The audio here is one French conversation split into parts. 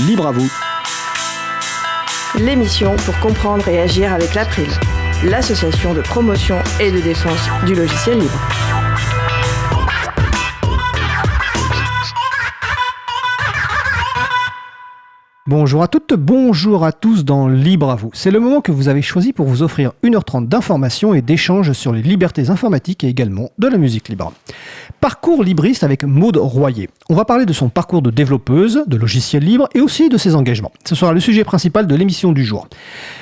Libre à vous. L'émission pour comprendre et agir avec l'April, l'association de promotion et de défense du logiciel libre. Bonjour à toutes, bonjour à tous dans Libre à vous. C'est le moment que vous avez choisi pour vous offrir 1h30 d'informations et d'échanges sur les libertés informatiques et également de la musique libre. Parcours libriste avec Maude Royer. On va parler de son parcours de développeuse, de logiciels libres et aussi de ses engagements. Ce sera le sujet principal de l'émission du jour.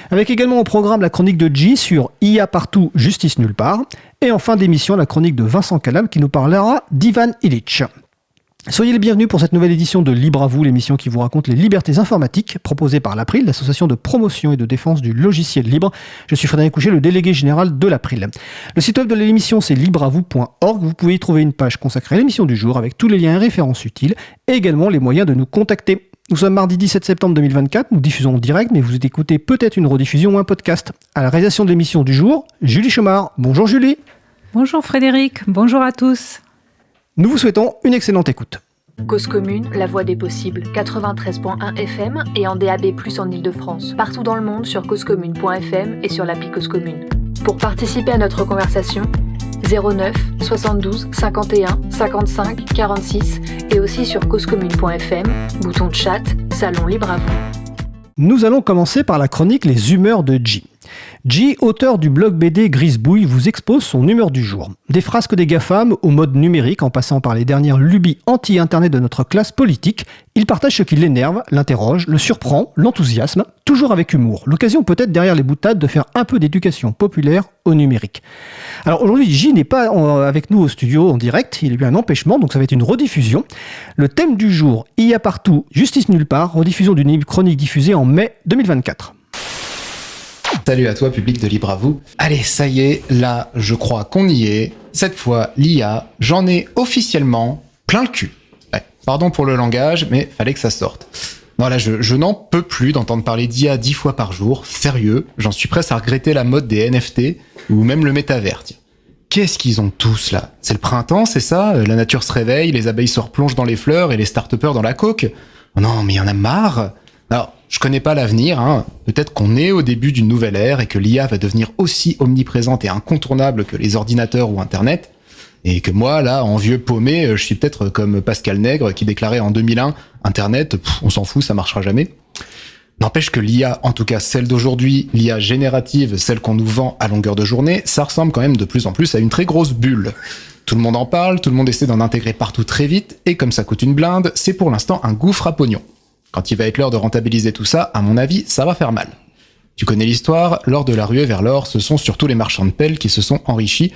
Avec également au programme la chronique de G sur IA partout, justice nulle part. Et en fin d'émission, la chronique de Vincent Calame qui nous parlera d'Ivan Illich. Soyez les bienvenus pour cette nouvelle édition de Libre à vous, l'émission qui vous raconte les libertés informatiques proposée par l'April, l'association de promotion et de défense du logiciel libre. Je suis Frédéric Couchet, le délégué général de l'April. Le site web de l'émission, c'est libreavou.org. Vous pouvez y trouver une page consacrée à l'émission du jour avec tous les liens et références utiles et également les moyens de nous contacter. Nous sommes mardi 17 septembre 2024, nous diffusons en direct, mais vous écoutez peut-être une rediffusion ou un podcast. À la réalisation de l'émission du jour, Julie Chomard. Bonjour Julie. Bonjour Frédéric, bonjour à tous. Nous vous souhaitons une excellente écoute. Cause commune, la voix des possibles, 93.1 FM et en DAB+, en Ile-de-France. Partout dans le monde sur causecommune.fm et sur l'appli Cause Commune. Pour participer à notre conversation, 09 72 51 55 46 et aussi sur causecommune.fm, bouton de chat, salon libre à vous. Nous allons commencer par la chronique Les humeurs de G. G, auteur du blog BD Grisbouille, vous expose son humeur du jour. Des frasques des GAFAM au mode numérique en passant par les dernières lubies anti-internet de notre classe politique, il partage ce qui l'énerve, l'interroge, le surprend, l'enthousiasme, toujours avec humour. L'occasion peut-être derrière les boutades de faire un peu d'éducation populaire au numérique. Alors aujourd'hui, G n'est pas avec nous au studio en direct, il a eu un empêchement, donc ça va être une rediffusion. Le thème du jour, IA partout, justice nulle part, rediffusion d'une chronique diffusée en mai 2024. Salut à toi, public de Libre à vous. Allez, ça y est, là, je crois qu'on y est. Cette fois, l'IA, j'en ai officiellement plein le cul. Ouais, pardon pour le langage, mais fallait que ça sorte. Non, là, je n'en peux plus d'entendre parler d'IA 10 fois par jour. Sérieux, j'en suis presque à regretter la mode des NFT ou même le métavers. Qu'est-ce qu'ils ont tous, là? C'est le printemps, c'est ça? La nature se réveille, les abeilles se replongent dans les fleurs et les start-upers dans la coke? Non, mais il y en a marre. Alors, je connais pas l'avenir, hein. Peut-être qu'on est au début d'une nouvelle ère et que l'IA va devenir aussi omniprésente et incontournable que les ordinateurs ou Internet, et que moi, là, en vieux paumé, je suis peut-être comme Pascal Nègre qui déclarait en 2001 « Internet, on s'en fout, ça marchera jamais ». N'empêche que l'IA, en tout cas celle d'aujourd'hui, l'IA générative, celle qu'on nous vend à longueur de journée, ça ressemble quand même de plus en plus à une très grosse bulle. Tout le monde en parle, tout le monde essaie d'en intégrer partout très vite, et comme ça coûte une blinde, c'est pour l'instant un gouffre à pognon. Quand il va être l'heure de rentabiliser tout ça, à mon avis, ça va faire mal. Tu connais l'histoire, lors de la ruée vers l'or, ce sont surtout les marchands de pelles qui se sont enrichis.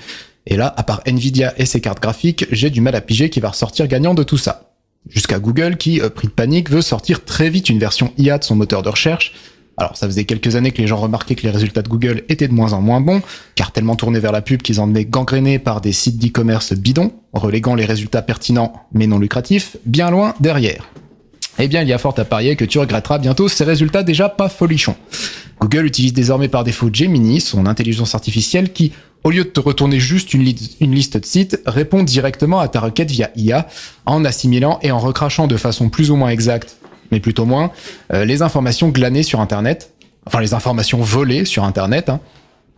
Et là, à part Nvidia et ses cartes graphiques, j'ai du mal à piger qui va ressortir gagnant de tout ça. Jusqu'à Google qui, pris de panique, veut sortir très vite une version IA de son moteur de recherche. Alors ça faisait quelques années que les gens remarquaient que les résultats de Google étaient de moins en moins bons, car tellement tournés vers la pub qu'ils en venaient gangrénés par des sites d'e-commerce bidons, reléguant les résultats pertinents mais non lucratifs, bien loin derrière. Eh bien, il y a fort à parier que tu regretteras bientôt ces résultats déjà pas folichons. Google utilise désormais par défaut Gemini, son intelligence artificielle qui, au lieu de te retourner juste une liste de sites, répond directement à ta requête via IA, en assimilant et en recrachant de façon plus ou moins exacte, mais plutôt moins, les informations glanées sur Internet, enfin les informations volées sur Internet, hein.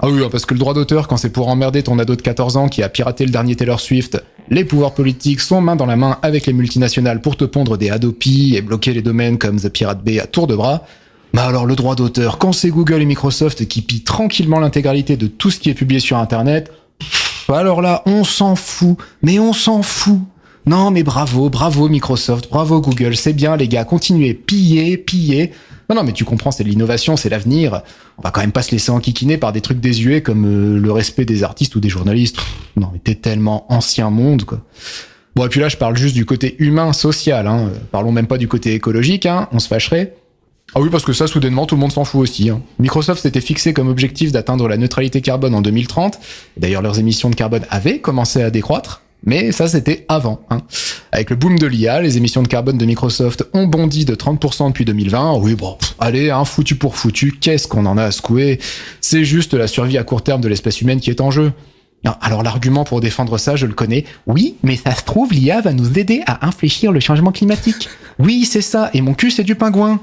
Ah oui, parce que le droit d'auteur, quand c'est pour emmerder ton ado de 14 ans qui a piraté le dernier Taylor Swift, les pouvoirs politiques sont main dans la main avec les multinationales pour te pondre des Adopi et bloquer les domaines comme The Pirate Bay à tour de bras. Bah alors le droit d'auteur, quand c'est Google et Microsoft qui pillent tranquillement l'intégralité de tout ce qui est publié sur Internet, alors là, on s'en fout, mais on s'en fout. Non mais bravo Microsoft, bravo Google, c'est bien les gars, continuez, pillez. Non mais tu comprends, c'est de l'innovation, c'est l'avenir. On va quand même pas se laisser enquiquiner par des trucs désuets comme le respect des artistes ou des journalistes. Non mais t'es tellement ancien monde, quoi. Bon et puis là je parle juste du côté humain, social, hein. Parlons même pas du côté écologique, hein, on se fâcherait. Ah oui, parce que ça, soudainement, tout le monde s'en fout aussi, hein. Microsoft s'était fixé comme objectif d'atteindre la neutralité carbone en 2030. D'ailleurs, leurs émissions de carbone avaient commencé à décroître. Mais ça, c'était avant, hein. Avec le boom de l'IA, les émissions de carbone de Microsoft ont bondi de 30% depuis 2020. Oui, bon, allez, hein, foutu pour foutu, qu'est-ce qu'on en a à secouer? C'est juste la survie à court terme de l'espèce humaine qui est en jeu. Alors l'argument pour défendre ça, je le connais. Oui, mais ça se trouve, l'IA va nous aider à infléchir le changement climatique. Oui, c'est ça, et mon cul, c'est du pingouin.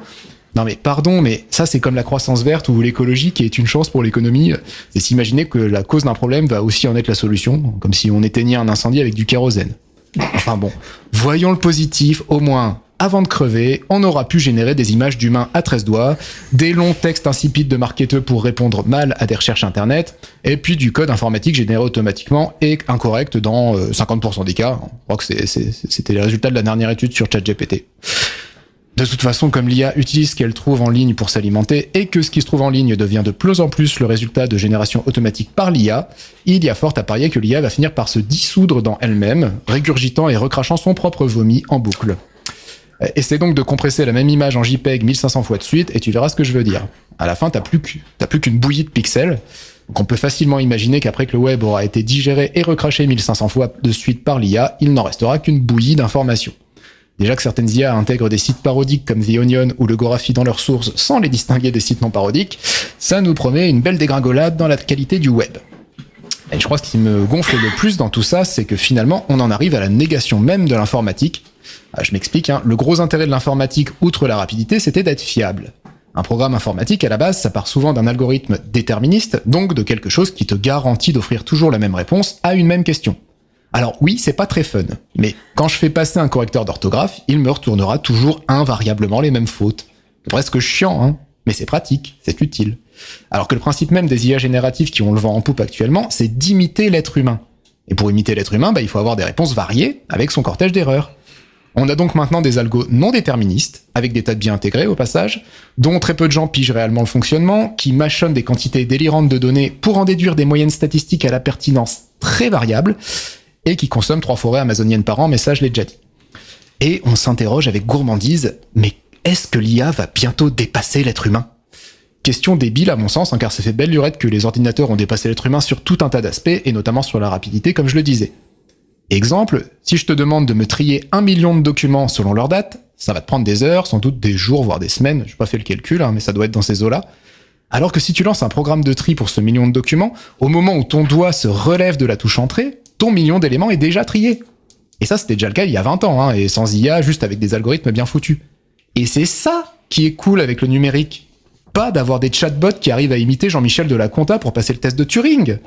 Non mais pardon, mais ça c'est comme la croissance verte ou l'écologie qui est une chance pour l'économie. C'est s'imaginer que la cause d'un problème va aussi en être la solution, comme si on éteignait un incendie avec du kérosène. Enfin bon, voyons le positif, au moins, avant de crever, on aura pu générer des images d'humains à 13 doigts, des longs textes insipides de marketeurs pour répondre mal à des recherches internet, et puis du code informatique généré automatiquement et incorrect dans 50% des cas. Je crois que c'était les résultats de la dernière étude sur ChatGPT. De toute façon, comme l'IA utilise ce qu'elle trouve en ligne pour s'alimenter et que ce qui se trouve en ligne devient de plus en plus le résultat de génération automatique par l'IA, il y a fort à parier que l'IA va finir par se dissoudre dans elle-même, régurgitant et recrachant son propre vomi en boucle. Essaie donc de compresser la même image en JPEG 1500 fois de suite et tu verras ce que je veux dire. À la fin, t'as plus qu'une bouillie de pixels. Donc on peut facilement imaginer qu'après que le web aura été digéré et recraché 1500 fois de suite par l'IA, il n'en restera qu'une bouillie d'informations. Déjà que certaines IA intègrent des sites parodiques comme The Onion ou le Gorafi dans leurs sources sans les distinguer des sites non parodiques, ça nous promet une belle dégringolade dans la qualité du web. Et je crois que ce qui me gonfle le plus dans tout ça, c'est que finalement, on en arrive à la négation même de l'informatique. Je m'explique, le gros intérêt de l'informatique, outre la rapidité, c'était d'être fiable. Un programme informatique, à la base, ça part souvent d'un algorithme déterministe, donc de quelque chose qui te garantit d'offrir toujours la même réponse à une même question. Alors oui, c'est pas très fun, mais quand je fais passer un correcteur d'orthographe, il me retournera toujours invariablement les mêmes fautes. C'est presque chiant, mais c'est pratique, c'est utile. Alors que le principe même des IA génératives qui ont le vent en poupe actuellement, c'est d'imiter l'être humain. Et pour imiter l'être humain, il faut avoir des réponses variées avec son cortège d'erreurs. On a donc maintenant des algos non déterministes, avec des tas de biais intégrés au passage, dont très peu de gens pigent réellement le fonctionnement, qui mâchonnent des quantités délirantes de données pour en déduire des moyennes statistiques à la pertinence très variable, et qui consomment 3 forêts amazoniennes par an, mais ça je l'ai déjà dit. Et on s'interroge avec gourmandise, mais est-ce que l'IA va bientôt dépasser l'être humain ? Question débile à mon sens, car ça fait belle lurette que les ordinateurs ont dépassé l'être humain sur tout un tas d'aspects, et notamment sur la rapidité comme je le disais. Exemple, si je te demande de me trier 1 million de documents selon leur date, ça va te prendre des heures, sans doute des jours, voire des semaines, j'ai pas fait le calcul, mais ça doit être dans ces eaux-là. Alors que si tu lances un programme de tri pour ce million de documents, au moment où ton doigt se relève de la touche entrée, ton million d'éléments est déjà trié. Et ça, c'était déjà le cas il y a 20 ans, et sans IA, juste avec des algorithmes bien foutus. Et c'est ça qui est cool avec le numérique. Pas d'avoir des chatbots qui arrivent à imiter Jean-Michel de la Compta pour passer le test de Turing.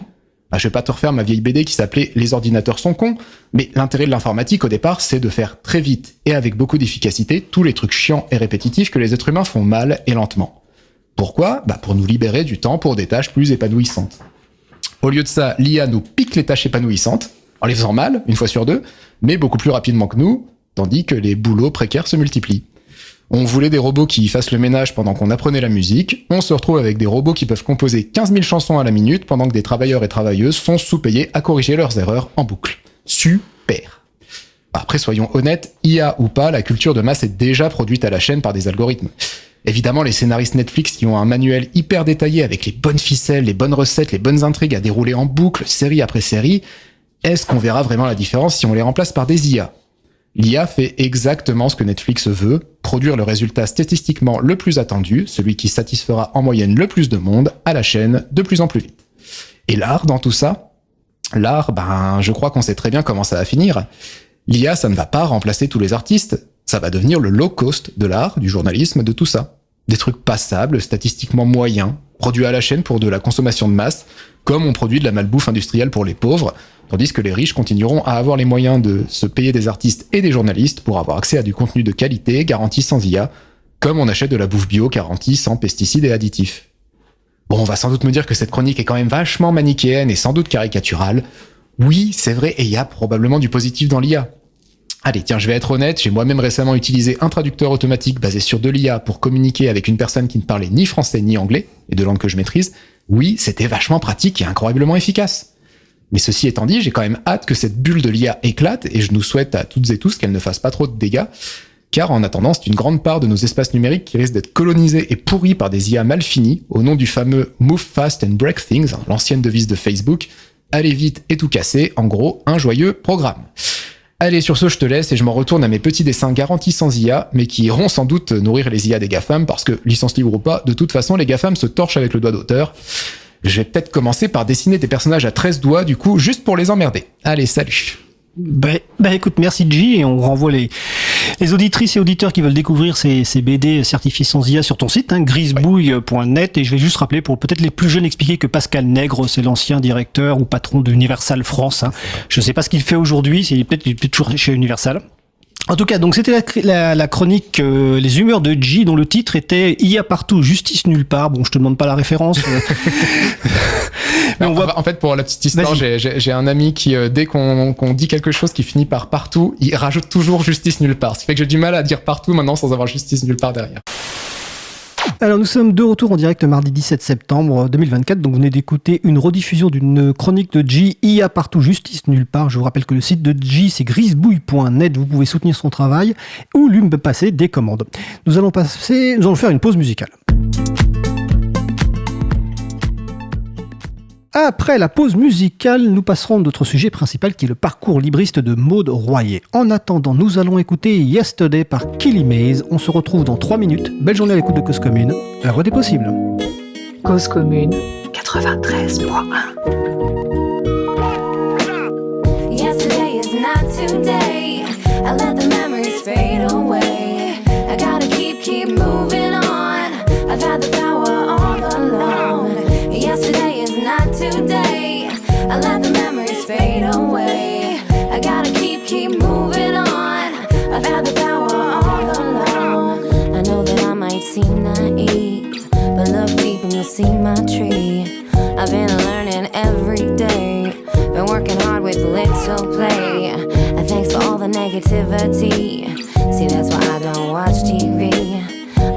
Je vais pas te refaire ma vieille BD qui s'appelait « Les ordinateurs sont cons », mais l'intérêt de l'informatique au départ, c'est de faire très vite et avec beaucoup d'efficacité tous les trucs chiants et répétitifs que les êtres humains font mal et lentement. Pourquoi ? Pour nous libérer du temps pour des tâches plus épanouissantes. Au lieu de ça, l'IA nous pique les tâches épanouissantes, en les faisant mal, une fois sur deux, mais beaucoup plus rapidement que nous, tandis que les boulots précaires se multiplient. On voulait des robots qui fassent le ménage pendant qu'on apprenait la musique, on se retrouve avec des robots qui peuvent composer 15 000 chansons à la minute pendant que des travailleurs et travailleuses sont sous-payés à corriger leurs erreurs en boucle. Super. Après, soyons honnêtes, IA ou pas, la culture de masse est déjà produite à la chaîne par des algorithmes. Évidemment, les scénaristes Netflix qui ont un manuel hyper détaillé avec les bonnes ficelles, les bonnes recettes, les bonnes intrigues à dérouler en boucle, série après série, est-ce qu'on verra vraiment la différence si on les remplace par des IA ? L'IA fait exactement ce que Netflix veut, produire le résultat statistiquement le plus attendu, celui qui satisfera en moyenne le plus de monde, à la chaîne, de plus en plus vite. Et l'art dans tout ça ? L'art, je crois qu'on sait très bien comment ça va finir. L'IA, ça ne va pas remplacer tous les artistes, ça va devenir le low cost de l'art, du journalisme, de tout ça. Des trucs passables, statistiquement moyens, produits à la chaîne pour de la consommation de masse, comme on produit de la malbouffe industrielle pour les pauvres, tandis que les riches continueront à avoir les moyens de se payer des artistes et des journalistes pour avoir accès à du contenu de qualité, garanti sans IA, comme on achète de la bouffe bio garantie sans pesticides et additifs. Bon, on va sans doute me dire que cette chronique est quand même vachement manichéenne et sans doute caricaturale. Oui, c'est vrai, et il y a probablement du positif dans l'IA. Allez, tiens, je vais être honnête, j'ai moi-même récemment utilisé un traducteur automatique basé sur de l'IA pour communiquer avec une personne qui ne parlait ni français ni anglais, et de langues que je maîtrise. Oui, c'était vachement pratique et incroyablement efficace. Mais ceci étant dit, j'ai quand même hâte que cette bulle de l'IA éclate, et je nous souhaite à toutes et tous qu'elle ne fasse pas trop de dégâts, car en attendant, c'est une grande part de nos espaces numériques qui risquent d'être colonisés et pourris par des IA mal finies, au nom du fameux « Move fast and break things », l'ancienne devise de Facebook, « Allez vite et tout casser », en gros, un joyeux programme. Allez, sur ce, je te laisse et je m'en retourne à mes petits dessins garantis sans IA, mais qui iront sans doute nourrir les IA des GAFAM, parce que, licence libre ou pas, de toute façon, les GAFAM se torchent avec le doigt d'auteur. Je vais peut-être commencer par dessiner des personnages à 13 doigts, du coup, juste pour les emmerder. Allez, salut! Écoute, merci G, et on renvoie les auditrices et auditeurs qui veulent découvrir ces BD certifiés sans IA sur ton site, grisebouille.net, et je vais juste rappeler pour peut-être les plus jeunes expliquer que Pascal Nègre, c'est l'ancien directeur ou patron d'Universal France. Je sais pas ce qu'il fait aujourd'hui, il est peut-être toujours chez Universal. En tout cas, donc c'était la chronique Les humeurs de G, dont le titre était IA partout, justice nulle part. Bon, je te demande pas la référence. Mais en fait, pour la petite histoire, j'ai un ami qui, dès qu'on dit quelque chose qui finit par partout, il rajoute toujours justice nulle part. Ce qui fait que j'ai du mal à dire partout maintenant sans avoir justice nulle part derrière. Alors nous sommes de retour en direct mardi 17 septembre 2024, donc vous venez d'écouter une rediffusion d'une chronique de G, IA partout, justice nulle part. Je vous rappelle que le site de G, c'est grisebouille.net, vous pouvez soutenir son travail ou lui passer des commandes. Nous allons faire une pause musicale. Après la pause musicale, nous passerons à notre sujet principal qui est le parcours libriste de Maud Royer. En attendant, nous allons écouter Yesterday par Killy Maze. On se retrouve dans 3 minutes. Belle journée à l'écoute de Cause Commune, la voix des possibles. Cause Commune 93.1. Yesterday is not today. I let the memories fade away. I gotta keep moving on. I've had the power all along. Yesterday is not today. I let the memories fade away. I gotta keep moving on. I've had the power all along. I know that I might seem naive, but look deep and you'll see my tree. I've been learning every day, been working hard with little play. And thanks for all the negativity. See, that's why I don't watch TV.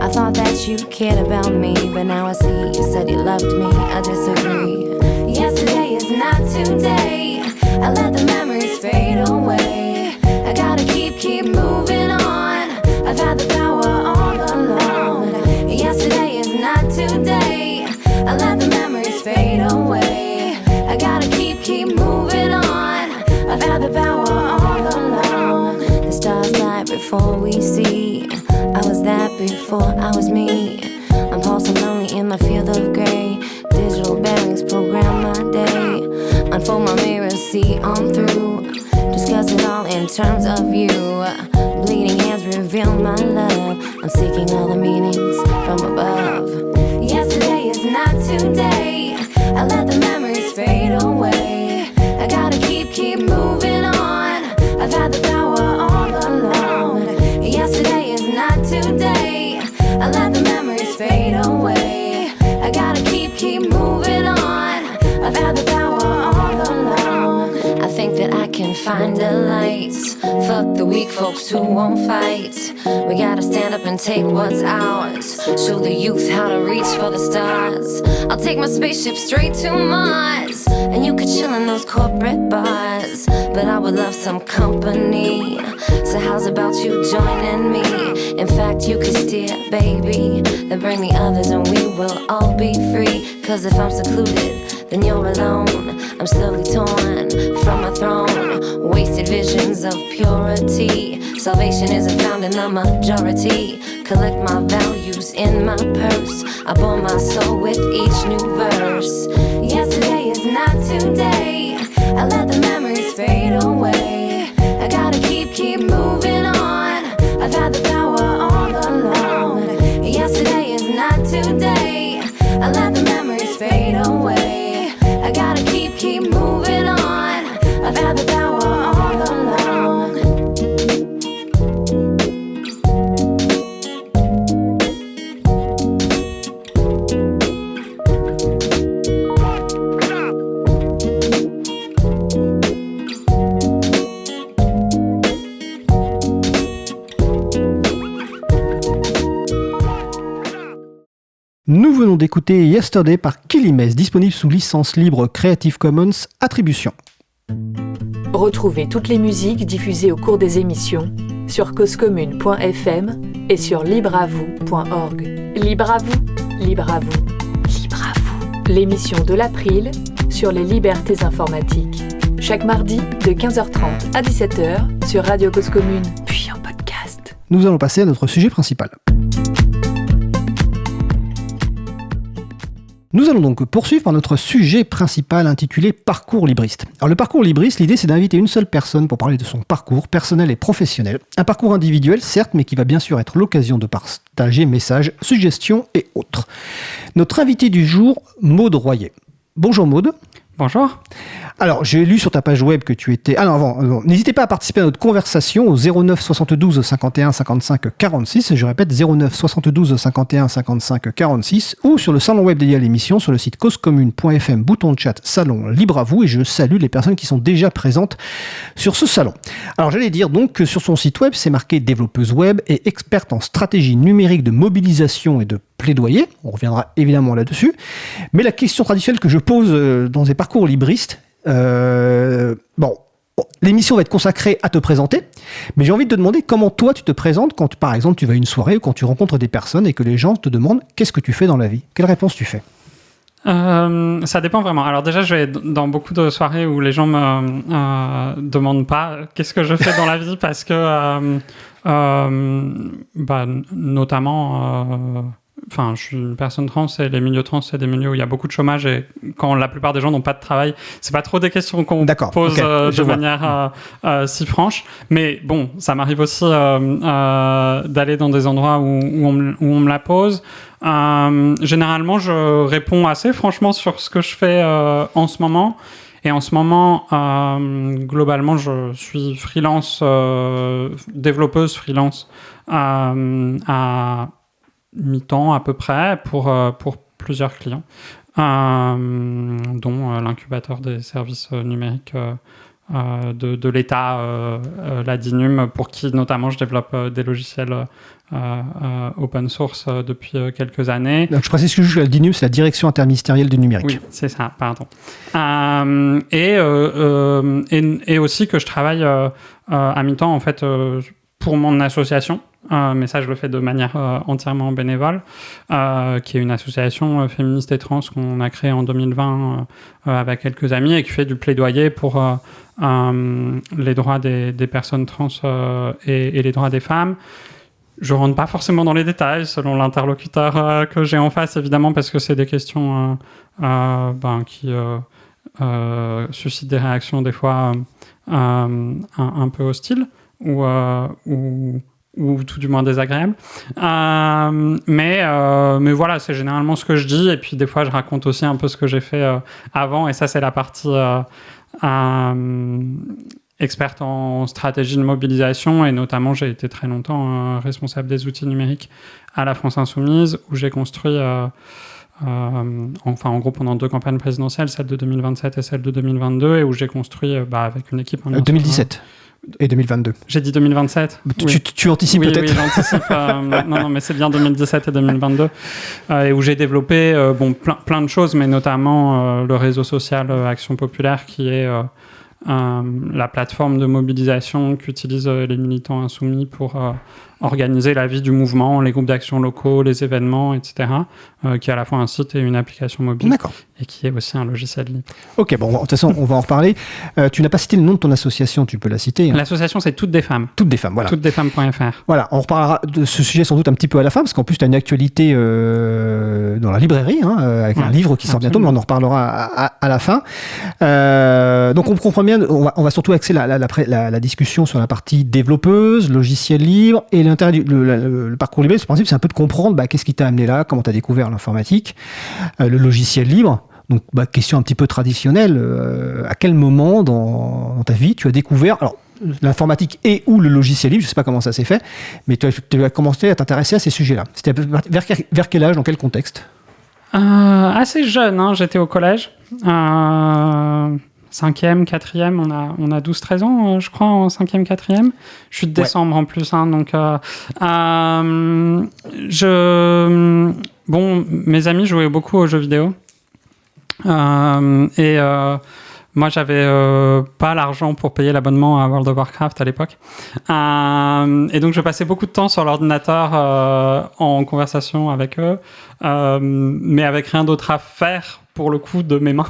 I thought that you cared about me, but now I see you said you loved me. I disagree. Yesterday is not today. I let the memories fade away. I gotta keep moving on. I've had the power all along. Yesterday is not today. I let the memories fade away. I gotta keep moving on. I've had the power all along. The stars light before we see. I was that before I was me. I'm pulsing lonely in my field of gray. Digital bearings program my day. Unfold my mirror, see on through. Discuss it all in terms of you. Bleeding hands reveal my love. I'm seeking all the meanings from above. Yesterday is not today. I let the memories fade away. I gotta keep moving on. I've had the power all along. Yesterday is not today. I let the memories fade away. I gotta keep moving on. I've had the power all along. I think that I can find a light. Fuck the weak folks who won't fight. We gotta stand up and take what's ours. Show the youth how to reach for the stars. I'll take my spaceship straight to Mars. And you could chill in those corporate bars, but I would love some company. So how's about you joining me? In fact, you could steer, baby. Then bring the others and we will all be free. Cause if I'm secluded, then you're alone. I'm slowly torn from my throne. Wasted visions of purity. Salvation isn't found in the majority. Collect my values in my purse. I bore my soul with each new verse. Yesterday is not today. I let the memories fade away. I gotta keep moving on. I've had the power all along. Yesterday is not today. I let the memories fade away. I gotta keep moving on. I've had the power all along. Nous venons d'écouter Yesterday par Killy Maze, disponible sous licence libre Creative Commons Attribution. Retrouvez toutes les musiques diffusées au cours des émissions sur causecommune.fm et sur libreavou.org. Libre à vous, libre à vous, libre à vous. L'émission de l'April sur les libertés informatiques. Chaque mardi de 15h30 à 17h sur Radio Cause Commune, puis en podcast. Nous allons passer à notre sujet principal. Nous allons donc poursuivre par notre sujet principal intitulé Parcours libriste. Alors le parcours libriste, l'idée c'est d'inviter une seule personne pour parler de son parcours personnel et professionnel. Un parcours individuel certes, mais qui va bien sûr être l'occasion de partager messages, suggestions et autres. Notre invité du jour, Maude Royer. Bonjour Maude. Bonjour. Alors, j'ai lu sur ta page web que tu étais... Ah non, avant, n'hésitez pas à participer à notre conversation au 09 72 51 55 46. Et je répète, 09 72 51 55 46. Ou sur le salon web dédié à l'émission, sur le site causecommune.fm, bouton de chat, salon libre à vous. Et je salue les personnes qui sont déjà présentes sur ce salon. Alors, j'allais dire donc que sur son site web, c'est marqué développeuse web et experte en stratégie numérique de mobilisation et de plaidoyer. On reviendra évidemment là-dessus. Mais la question traditionnelle que je pose dans des parcours libristes, l'émission va être consacrée à te présenter, mais j'ai envie de te demander comment toi tu te présentes quand, par exemple, tu vas à une soirée ou quand tu rencontres des personnes et que les gens te demandent qu'est-ce que tu fais dans la vie. Quelle réponse tu fais ? Ça dépend vraiment. Alors déjà, je vais dans beaucoup de soirées où les gens me demandent pas qu'est-ce que je fais dans la vie parce que notamment je suis une personne trans et les milieux trans, c'est des milieux où il y a beaucoup de chômage et quand la plupart des gens n'ont pas de travail, c'est pas trop des questions qu'on pose de manière si franche. Mais bon, ça m'arrive aussi d'aller dans des endroits où on me la pose. Généralement, je réponds assez franchement sur ce que je fais en ce moment. Et en ce moment, globalement, je suis freelance, développeuse freelance à mi-temps à peu près pour plusieurs clients, dont l'incubateur des services numériques de l'État, la DINUM, pour qui notamment je développe des logiciels open source depuis quelques années. Donc, je précise que la DINUM, c'est la Direction interministérielle du numérique. Oui, c'est ça, pardon. Et aussi que je travaille à mi-temps en fait pour mon association. Mais ça, je le fais de manière entièrement bénévole, qui est une association féministe et trans qu'on a créée en 2020 avec quelques amis et qui fait du plaidoyer pour les droits des personnes trans et les droits des femmes. Je ne rentre pas forcément dans les détails selon l'interlocuteur que j'ai en face, évidemment, parce que c'est des questions qui suscitent des réactions des fois un peu hostiles ou tout du moins désagréable. Mais voilà, c'est généralement ce que je dis. Et puis des fois, je raconte aussi un peu ce que j'ai fait avant. Et ça, c'est la partie experte en stratégie de mobilisation. Et notamment, j'ai été très longtemps responsable des outils numériques à la France Insoumise, où j'ai construit... en gros, pendant 2 campagnes présidentielles, celle de 2027 et celle de 2022, et où j'ai construit avec une équipe... 2017 et 2022. J'ai dit 2027. Tu anticipes peut-être. Oui, j'anticipe. Non, mais c'est bien 2017 et 2022. Et où j'ai développé plein de choses, mais notamment le réseau social Action Populaire, qui est la plateforme de mobilisation qu'utilisent les militants insoumis pour organiser la vie du mouvement, les groupes d'action locaux, les événements, etc., qui est à la fois un site et une application mobile. D'accord. Et qui est aussi un logiciel libre. Ok, bon, de toute façon, on va en reparler. Tu n'as pas cité le nom de ton association, tu peux la citer. Hein. L'association, c'est Toutes des femmes. Toutes des femmes, voilà. Toutes-des-femmes.fr. Voilà, on reparlera de ce sujet sans doute un petit peu à la fin, parce qu'en plus, tu as une actualité dans la librairie, avec un livre qui sort bientôt, mais on en reparlera à la fin. Donc, on comprend bien, on va surtout axer la discussion sur la partie développeuse, logiciel libre, et l'intérêt le parcours libre, ce principe, c'est un peu de comprendre qu'est-ce qui t'a amené là, comment tu as découvert l'informatique, le logiciel libre. Donc, question un petit peu traditionnelle, à quel moment dans ta vie tu as découvert l'informatique et ou le logiciel libre, je ne sais pas comment ça s'est fait, mais tu as commencé à t'intéresser à ces sujets-là. C'était vers quel âge, dans quel contexte ? Assez jeune, j'étais au collège. 5e, 4e, on a 12-13 ans, je crois, en 5e, 4e. Je suis de décembre en plus, donc... mes amis jouaient beaucoup aux jeux vidéo. Moi, j'avais pas l'argent pour payer l'abonnement à World of Warcraft à l'époque. Et donc, je passais beaucoup de temps sur l'ordinateur en conversation avec eux, mais avec rien d'autre à faire, pour le coup, de mes mains.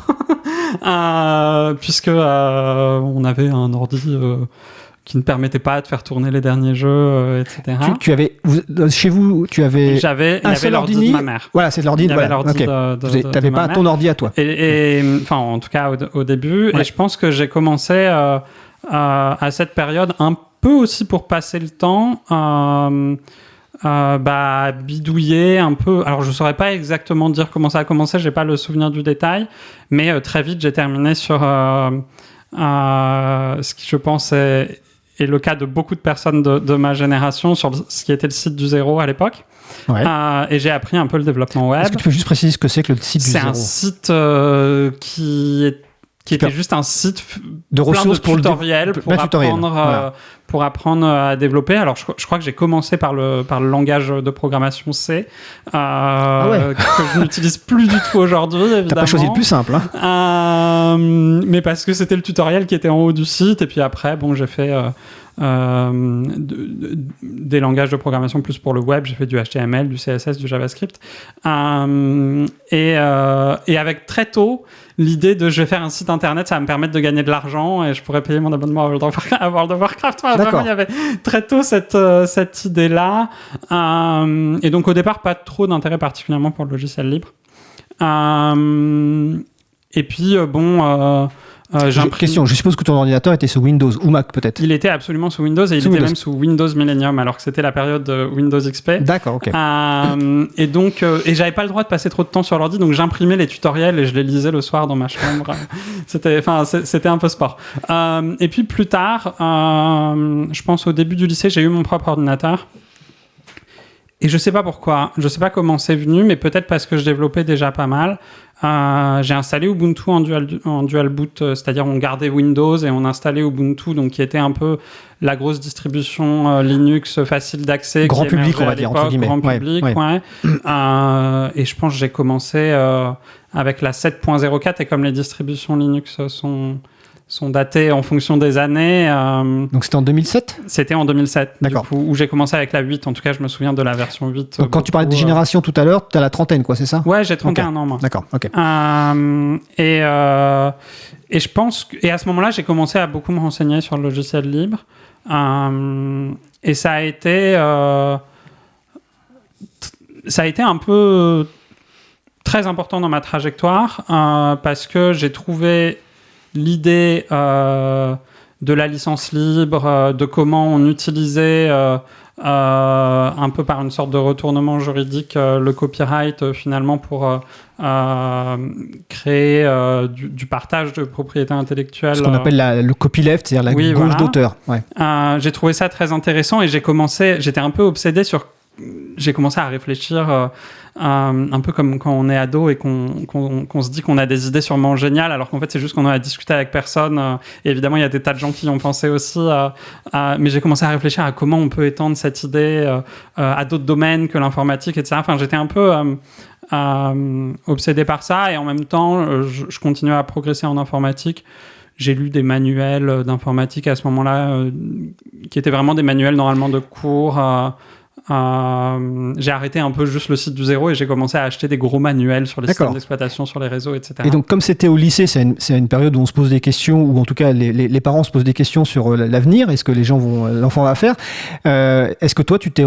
Puisque on avait un ordi qui ne permettait pas de faire tourner les derniers jeux, etc. Chez vous, il y avait l'ordi de ma mère. Voilà, c'est l'ordi. Il y avait Voilà. l'ordi Tu n'avais ma pas mère. ton ordi à toi. Et enfin, en tout cas, au début. Ouais. Et je pense que j'ai commencé à cette période un peu aussi pour passer le temps. Bidouiller un peu. Alors, je saurais pas exactement dire comment ça a commencé, j'ai pas le souvenir du détail, mais très vite, j'ai terminé sur ce qui, je pense, est le cas de beaucoup de personnes de ma génération, sur ce qui était le site du zéro à l'époque. Ouais. Et j'ai appris un peu le développement web. Est-ce que tu peux juste préciser ce que c'est que le site du C'est zéro? un site qui était juste un site de ressources plein de tutoriels pour apprendre à développer. Alors, je crois que j'ai commencé par le langage de programmation C, que je n'utilise plus du tout aujourd'hui, évidemment. T'as pas choisi le plus simple, hein. Mais parce que c'était le tutoriel qui était en haut du site. Et puis après, j'ai fait des langages de programmation plus pour le web. J'ai fait du HTML, du CSS, du JavaScript. Et avec très tôt l'idée de je vais faire un site internet, ça va me permettre de gagner de l'argent et je pourrais payer mon abonnement à World of Warcraft. Vraiment, il y avait très tôt cette idée-là. Et donc au départ, pas trop d'intérêt particulièrement pour le logiciel libre. Et puis Question, je suppose que ton ordinateur était sous Windows ou Mac peut-être. Il était absolument sous Windows et il était même sous Windows Millennium alors que c'était la période de Windows XP. D'accord, ok. Et donc, j'avais pas le droit de passer trop de temps sur l'ordi, donc j'imprimais les tutoriels et je les lisais le soir dans ma chambre. C'était un peu sport. Et puis plus tard, je pense au début du lycée, j'ai eu mon propre ordinateur. Et je sais pas pourquoi, je sais pas comment c'est venu, mais peut-être parce que je développais déjà pas mal. J'ai installé Ubuntu en dual boot, c'est-à-dire on gardait Windows et on installait Ubuntu, donc qui était un peu la grosse distribution Linux facile d'accès. Grand public, on va dire, entre guillemets. Grand public, ouais. Et je pense que j'ai commencé avec la 7.04 et comme les distributions Linux sont datées en fonction des années. Donc c'était en 2007 ? C'était en 2007, d'accord. Du coup, où j'ai commencé avec la 8. En tout cas, je me souviens de la version 8. Donc quand tu parlais de génération tout à l'heure, tu as la trentaine, quoi, c'est ça ? Ouais, j'ai 31 ans, moi. D'accord, ok. Et je pense et à ce moment-là, j'ai commencé à beaucoup me renseigner sur le logiciel libre. Et ça a été un peu très important dans ma trajectoire parce que j'ai trouvé l'idée de la licence libre, de comment on utilisait un peu par une sorte de retournement juridique le copyright finalement pour créer du partage de propriété intellectuelle. Ce qu'on appelle le copyleft, c'est-à-dire la gauche d'auteur. Ouais. J'ai trouvé ça très intéressant et j'étais un peu obsédé j'ai commencé à réfléchir un peu comme quand on est ado et qu'on se dit qu'on a des idées sûrement géniales alors qu'en fait c'est juste qu'on en a discuté avec personne et évidemment il y a des tas de gens qui y ont pensé aussi mais j'ai commencé à réfléchir à comment on peut étendre cette idée à d'autres domaines que l'informatique, etc. Enfin j'étais un peu obsédé par ça et en même temps je continuais à progresser en informatique. J'ai lu des manuels d'informatique à ce moment-là qui étaient vraiment des manuels normalement de cours. J'ai arrêté un peu juste le site du zéro et j'ai commencé à acheter des gros manuels sur les systèmes d'exploitation, sur les réseaux, etc. Et donc, comme c'était au lycée, c'est une période où on se pose des questions, ou en tout cas les parents se posent des questions sur l'avenir, est-ce que l'enfant va faire. Est-ce que toi, tu t'es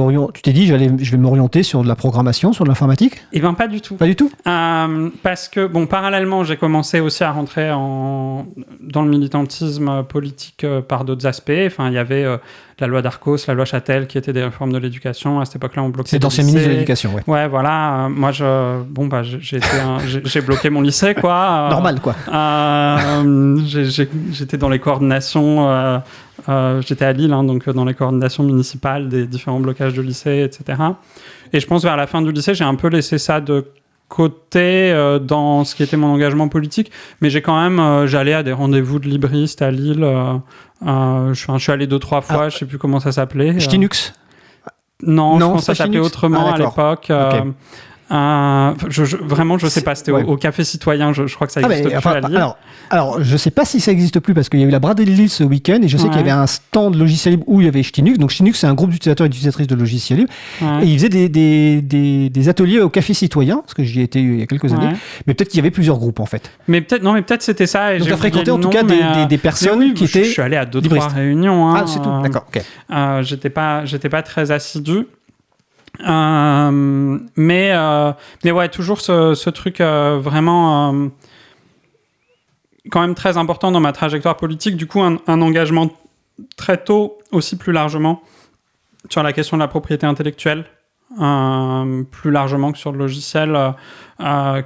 dit, je vais m'orienter sur de la programmation, sur de l'informatique ? Eh bien, pas du tout. Pas du tout ? Parce que, parallèlement, j'ai commencé aussi à rentrer dans le militantisme politique par d'autres aspects. Enfin, il y avait la loi Darcos, la loi Châtel, qui étaient des réformes de l'éducation. À cette époque-là, on bloquait. C'est d'ancien ministre de l'Éducation, ouais. Ouais, voilà. Moi, j'ai bloqué mon lycée, quoi. Normal, quoi. J'étais dans les coordinations. J'étais à Lille, donc dans les coordinations municipales des différents blocages de lycées, etc. Et je pense vers la fin du lycée, j'ai un peu laissé ça de côté dans ce qui était mon engagement politique, mais j'ai quand même j'allais à des rendez-vous de libristes à Lille. Je suis allé 2-3 fois, je sais plus comment ça s'appelait. Ch'tinux Non, je pense que ça s'appelait autrement à l'époque. Vraiment, je sais pas. C'était au Café Citoyen. Je crois que ça existe plus à Lille. Alors, je sais pas si ça existe plus parce qu'il y a eu la Braderie de Lille ce week-end et je sais qu'il y avait un stand logiciel libre où il y avait Ch'tinux. Donc Ch'tinux, c'est un groupe d'utilisateurs et d'utilisatrices de logiciels libres. Et ils faisaient des ateliers au Café Citoyen, parce que j'y étais il y a quelques années. Mais peut-être qu'il y avait plusieurs groupes en fait. Mais peut-être c'était ça. Et donc j'ai fréquenté en tout cas des personnes qui étaient. Je suis allé à 2-3 réunions. Ah, c'est tout. D'accord. Ok. J'étais pas très assidu. Mais ouais, toujours ce truc vraiment quand même très important dans ma trajectoire politique. Du coup, un engagement très tôt, aussi plus largement, sur la question de la propriété intellectuelle, plus largement que sur le logiciel,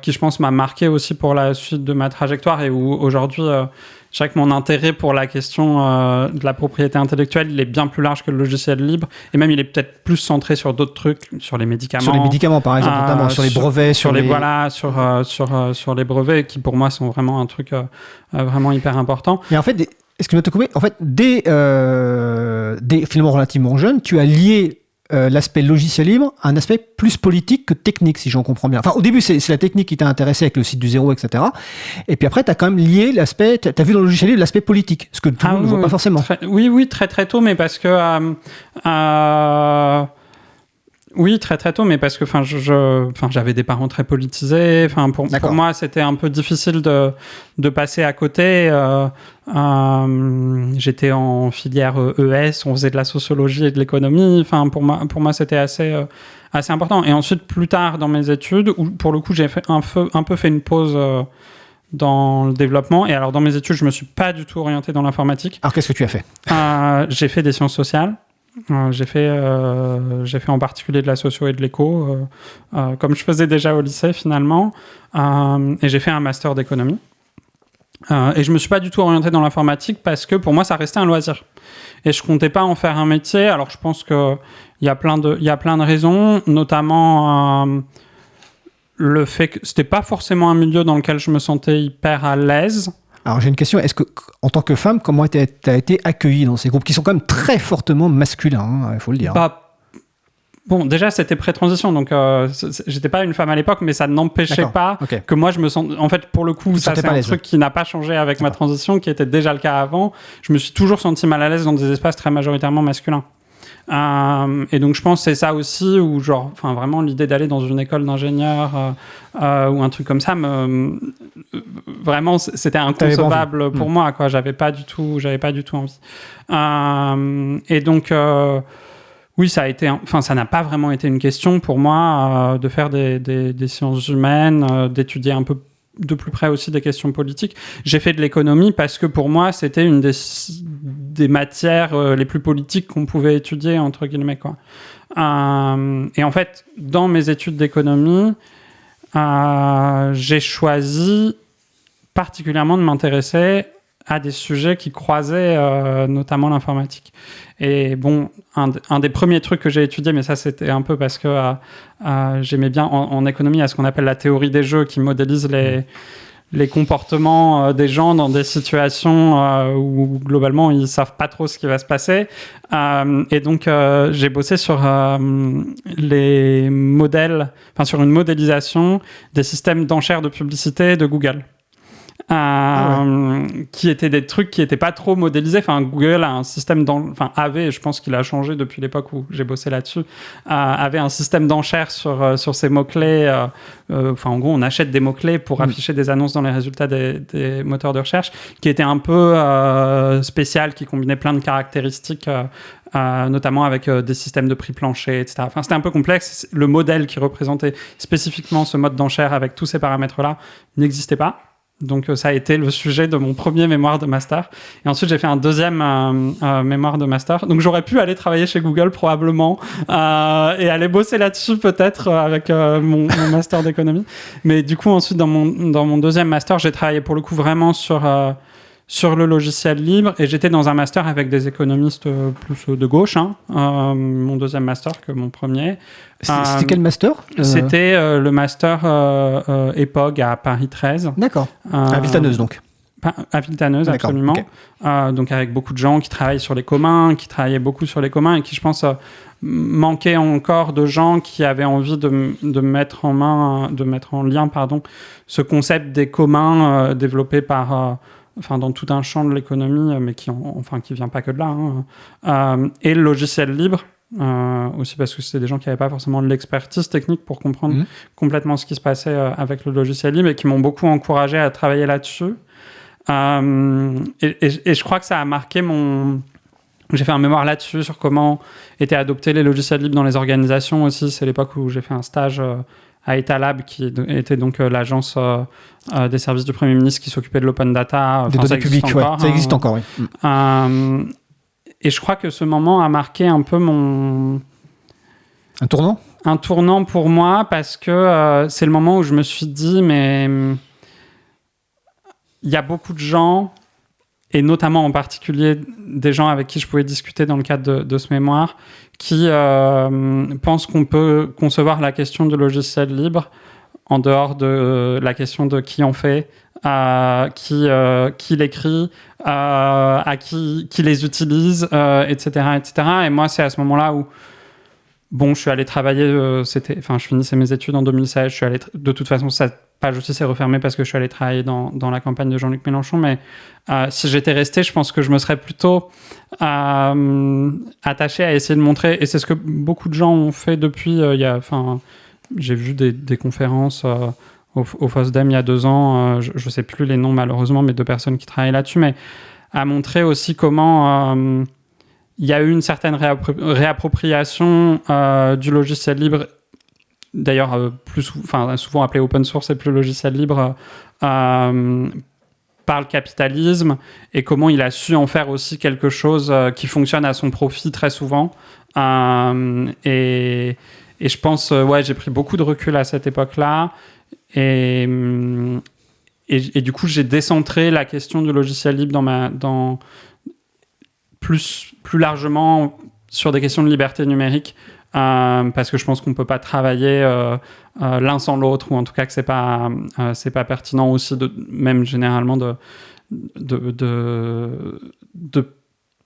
qui, je pense, m'a marqué aussi pour la suite de ma trajectoire et où, aujourd'hui, je dirais que mon intérêt pour la question de la propriété intellectuelle, il est bien plus large que le logiciel libre. Et même, il est peut-être plus centré sur d'autres trucs, sur les médicaments. Sur les médicaments, par exemple, notamment, sur les brevets. Sur les brevets, qui, pour moi, sont vraiment un truc vraiment hyper important. Mais en fait, excuse-moi de te couper, en fait, dès finalement relativement jeune, tu as lié l'aspect logiciel libre à un aspect plus politique que technique, si j'en comprends bien. Enfin, au début, c'est la technique qui t'a intéressé avec le site du zéro, etc. Et puis après, tu as quand même lié l'aspect, tu as vu dans le logiciel libre l'aspect politique, ce que tout le monde ne voit pas forcément. Oui, très très tôt, mais parce que... Oui, très très tôt, mais parce que j'avais des parents très politisés. Pour moi, c'était un peu difficile de passer à côté. J'étais en filière ES, on faisait de la sociologie et de l'économie. Pour moi, c'était assez important. Et ensuite, plus tard dans mes études, où pour le coup, j'ai un peu fait une pause dans le développement. Et alors, dans mes études, je me suis pas du tout orienté dans l'informatique. Alors, qu'est-ce que tu as fait ? J'ai fait des sciences sociales. J'ai fait en particulier de la socio et de l'éco, comme je faisais déjà au lycée finalement, et j'ai fait un master d'économie. Et je me suis pas du tout orienté dans l'informatique parce que pour moi ça restait un loisir. Et je comptais pas en faire un métier. Alors je pense que il y a plein de raisons, notamment le fait que c'était pas forcément un milieu dans lequel je me sentais hyper à l'aise. Alors j'ai une question, est-ce que, en tant que femme, comment tu as été accueillie dans ces groupes qui sont quand même très fortement masculins, il faut le dire. Bon, déjà c'était pré-transition, donc j'étais pas une femme à l'époque, mais ça n'empêchait pas que moi je me sens... En fait, pour le coup, ça c'est un truc qui n'a pas changé avec ma transition, qui était déjà le cas avant. Je me suis toujours senti mal à l'aise dans des espaces très majoritairement masculins. Et donc je pense que c'est ça aussi où vraiment l'idée d'aller dans une école d'ingénieur ou un truc comme ça vraiment c'était inconcevable pour moi quoi. J'avais pas du tout envie. Et donc oui, ça n'a pas vraiment été une question pour moi de faire des sciences humaines, d'étudier un peu de plus près aussi des questions politiques. J'ai fait de l'économie parce que pour moi, c'était une des matières les plus politiques qu'on pouvait étudier, entre guillemets, quoi. Et en fait, dans mes études d'économie, j'ai choisi particulièrement de m'intéresser à des sujets qui croisaient notamment l'informatique. Et bon, un des premiers trucs que j'ai étudié, mais ça c'était un peu parce que j'aimais bien en économie à ce qu'on appelle la théorie des jeux, qui modélise les comportements des gens dans des situations où globalement ils savent pas trop ce qui va se passer. Et donc j'ai bossé sur les modèles, sur une modélisation des systèmes d'enchères de publicité de Google. Qui étaient des trucs qui n'étaient pas trop modélisés. Google a un système avait, je pense qu'il a changé depuis l'époque où j'ai bossé là-dessus, avait un système d'enchères sur ces mots-clés. En gros, on achète des mots-clés pour afficher des annonces dans les résultats des moteurs de recherche, qui était un peu spécial, qui combinait plein de caractéristiques, notamment avec des systèmes de prix plancher, etc. C'était un peu complexe. Le modèle qui représentait spécifiquement ce mode d'enchère avec tous ces paramètres-là n'existait pas. Donc ça a été le sujet de mon premier mémoire de master. Et ensuite, j'ai fait un deuxième mémoire de master. Donc j'aurais pu aller travailler chez Google probablement et aller bosser là-dessus peut-être avec mon master d'économie. Mais du coup, ensuite, dans mon deuxième master, j'ai travaillé pour le coup vraiment sur le logiciel libre, et j'étais dans un master avec des économistes plus de gauche, mon deuxième master que mon premier. C'était quel master C'était le master EPOG à Paris 13. D'accord, à Villetaneuse donc. À Villetaneuse, absolument. Okay. Donc avec beaucoup de gens qui travaillent sur les communs, qui travaillaient beaucoup sur les communs et qui, je pense, manquait encore de gens qui avaient envie de mettre en lien, ce concept des communs développé par, dans tout un champ de l'économie, mais qui vient pas que de là, et le logiciel libre. Aussi parce que c'était des gens qui n'avaient pas forcément de l'expertise technique pour comprendre complètement ce qui se passait avec le logiciel libre et qui m'ont beaucoup encouragé à travailler là-dessus. Et je crois que ça a marqué J'ai fait un mémoire là-dessus sur comment étaient adoptés les logiciels libres dans les organisations aussi. C'est l'époque où j'ai fait un stage à Etalab, qui était donc l'agence des services du Premier ministre qui s'occupait de l'open data. Des données publiques, ça existe encore, oui. Et je crois que ce moment a marqué un peu Un tournant ? Un tournant pour moi, parce que c'est le moment où je me suis dit, mais il y a beaucoup de gens, et notamment en particulier des gens avec qui je pouvais discuter dans le cadre de ce mémoire, qui pensent qu'on peut concevoir la question du logiciel libre en dehors de la question de qui en fait, qui l'écrit, qui les utilise, etc., etc. Et moi, c'est à ce moment-là où je suis allé travailler, je finissais mes études en 2016, de toute façon, cette page aussi s'est refermée parce que je suis allé travailler dans la campagne de Jean-Luc Mélenchon, mais si j'étais resté, je pense que je me serais plutôt attaché à essayer de montrer, et c'est ce que beaucoup de gens ont fait depuis, j'ai vu des conférences au FOSDEM il y a 2 ans, je ne sais plus les noms malheureusement, mais de personnes qui travaillent là-dessus, mais à montrer aussi comment il y a eu une certaine réappropriation du logiciel libre, d'ailleurs souvent appelé open source et plus logiciel libre, par le capitalisme, et comment il a su en faire aussi quelque chose qui fonctionne à son profit très souvent. Et je pense, j'ai pris beaucoup de recul à cette époque-là, et du coup j'ai décentré la question du logiciel libre plus largement sur des questions de liberté numérique, parce que je pense qu'on peut pas travailler l'un sans l'autre, ou en tout cas que c'est pas pertinent aussi, même généralement de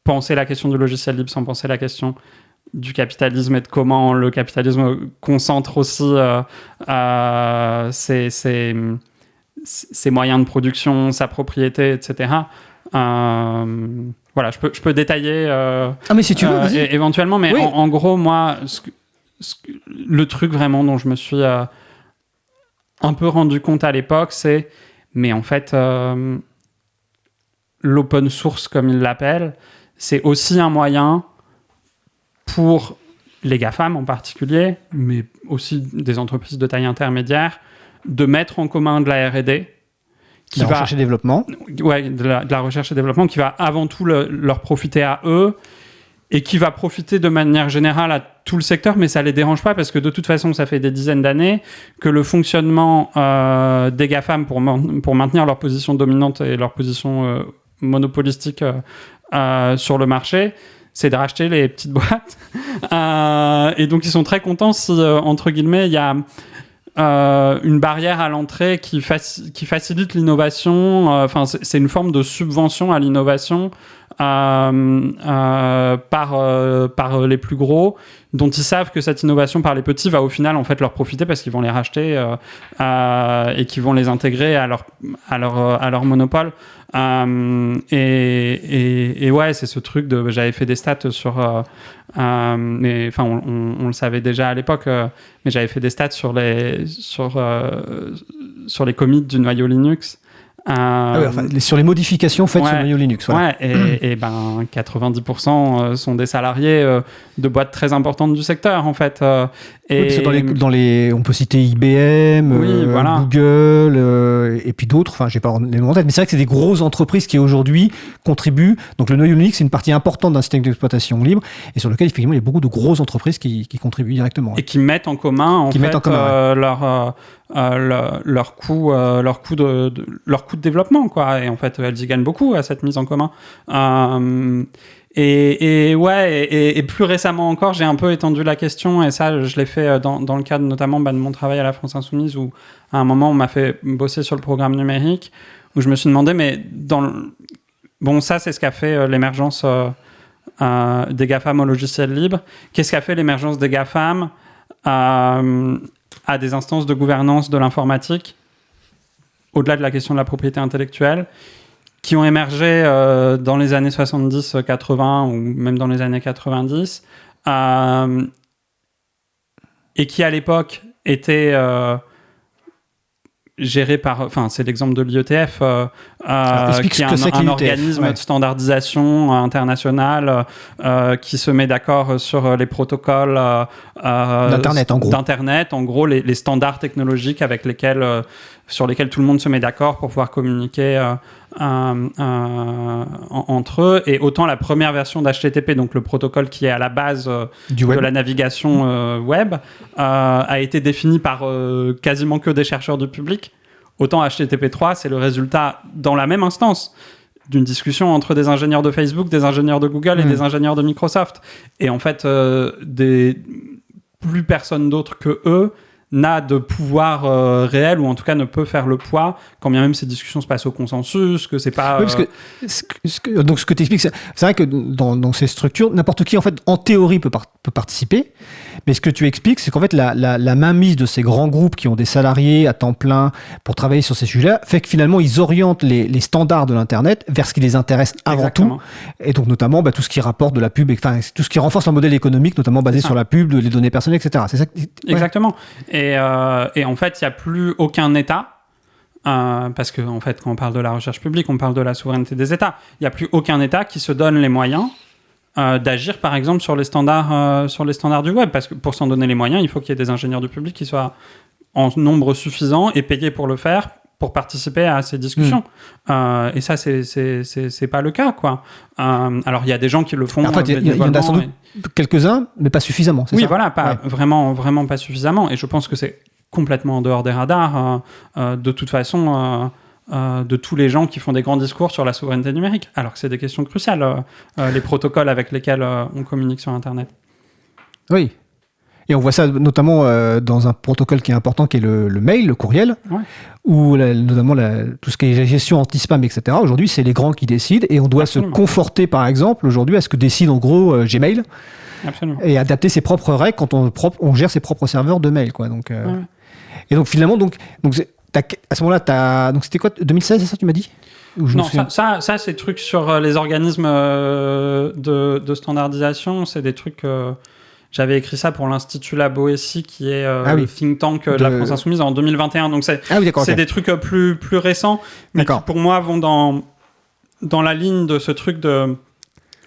penser la question du logiciel libre sans penser la question du capitalisme et de comment le capitalisme concentre aussi ses moyens de production, sa propriété, etc. Voilà, je peux détailler mais si tu veux, éventuellement, mais oui. En gros, moi, le truc vraiment dont je me suis un peu rendu compte à l'époque, mais en fait, l'open source, comme ils l'appellent, c'est aussi un moyen pour les GAFAM en particulier, mais aussi des entreprises de taille intermédiaire, de mettre en commun de la R&D, de la recherche et développement. Ouais, de la recherche et développement, qui va avant tout leur profiter à eux, et qui va profiter de manière générale à tout le secteur, mais ça les dérange pas, parce que de toute façon, ça fait des dizaines d'années que le fonctionnement des GAFAM pour maintenir leur position dominante et leur position monopolistique sur le marché, c'est de racheter les petites boîtes. Et donc, ils sont très contents si, entre guillemets, il y a une barrière à l'entrée qui facilite l'innovation. C'est une forme de subvention à l'innovation par les plus gros, dont ils savent que cette innovation par les petits va au final en fait leur profiter, parce qu'ils vont les racheter et qu'ils vont les intégrer à leur monopole. Et ouais, c'est ce truc de... J'avais fait des stats sur... mais enfin, on le savait déjà à l'époque, mais j'avais fait des stats sur les commits du noyau Linux. Sur les modifications faites sur le noyau Linux. Voilà. Ouais, et 90% sont des salariés de boîtes très importantes du secteur, en fait. Oui, parce que on peut citer IBM, Google, et puis d'autres. Enfin, j'ai pas les noms en tête, mais c'est vrai que c'est des grosses entreprises qui aujourd'hui contribuent. Donc le noyau Linux, c'est une partie importante d'un système d'exploitation libre, et sur lequel effectivement il y a beaucoup de grosses entreprises qui contribuent directement. Et qui mettent en commun leur coût de développement, quoi. Et en fait, elles y gagnent beaucoup à cette mise en commun. Et plus récemment encore, j'ai un peu étendu la question, et ça, je l'ai fait dans le cadre notamment de mon travail à la France Insoumise, où à un moment, on m'a fait bosser sur le programme numérique, où je me suis demandé, mais ça, c'est ce qu'a fait l'émergence des GAFAM au logiciel libre. Qu'est-ce qu'a fait l'émergence des GAFAM à des instances de gouvernance de l'informatique, au-delà de la question de la propriété intellectuelle, qui ont émergé dans les années 70-80 ou même dans les années 90, et qui à l'époque étaient gérés par... Enfin, c'est l'exemple de l'IETF, qui est un organisme de standardisation international qui se met d'accord sur les protocoles d'Internet, en gros. D'Internet, en gros, les standards technologiques sur lesquels tout le monde se met d'accord pour pouvoir communiquer entre eux. Et autant la première version d'HTTP, donc le protocole qui est à la base de la navigation web, a été défini par quasiment que des chercheurs du public. Autant HTTP3, c'est le résultat, dans la même instance, d'une discussion entre des ingénieurs de Facebook, des ingénieurs de Google et des ingénieurs de Microsoft. Et en fait, plus personne d'autre que eux n'a de pouvoir réel, ou en tout cas ne peut faire le poids, quand bien même ces discussions se passent au consensus, que c'est pas... Oui, parce que, donc ce que tu expliques, c'est vrai que dans ces structures, n'importe qui, en fait, en théorie peut participer, mais ce que tu expliques, c'est qu'en fait, la mainmise de ces grands groupes qui ont des salariés à temps plein pour travailler sur ces sujets-là, fait que finalement, ils orientent les standards de l'Internet vers ce qui les intéresse avant tout, et donc notamment tout ce qui rapporte de la pub, enfin tout ce qui renforce leur modèle économique, notamment basé sur la pub, les données personnelles, etc. C'est ça Exactement. Et en fait, il n'y a plus aucun État, parce que en fait, quand on parle de la recherche publique, on parle de la souveraineté des États. Il n'y a plus aucun État qui se donne les moyens d'agir, par exemple, sur les standards du web. Parce que pour s'en donner les moyens, il faut qu'il y ait des ingénieurs du public qui soient en nombre suffisant et payés pour le faire, pour participer à ces discussions. Et ça, c'est pas le cas, quoi. Alors, il y a des gens qui le font. En fait, il y en a sans doute quelques-uns, mais pas suffisamment. Oui, ça voilà, vraiment pas suffisamment. Et je pense que c'est complètement en dehors des radars, de toute façon, de tous les gens qui font des grands discours sur la souveraineté numérique. Alors que c'est des questions cruciales, les protocoles avec lesquels on communique sur Internet. Oui. Et on voit ça notamment dans un protocole qui est important, qui est le mail, le courriel, où notamment tout ce qui est gestion anti-spam, etc. Aujourd'hui, c'est les grands qui décident, et on doit se conforter, par exemple, aujourd'hui, à ce que décide en gros Gmail. Absolument. Et adapter ses propres règles quand on gère ses propres serveurs de mail, quoi. Donc, et donc finalement, à ce moment-là, donc c'était quoi, 2016, c'est ça tu m'as dit? Non, ça c'est trucs sur les organismes de standardisation, c'est des trucs... J'avais écrit ça pour l'Institut La Boétie, qui est le think tank de la France Insoumise, en 2021. Donc c'est des trucs plus récents, mais qui pour moi vont dans la ligne de ce truc de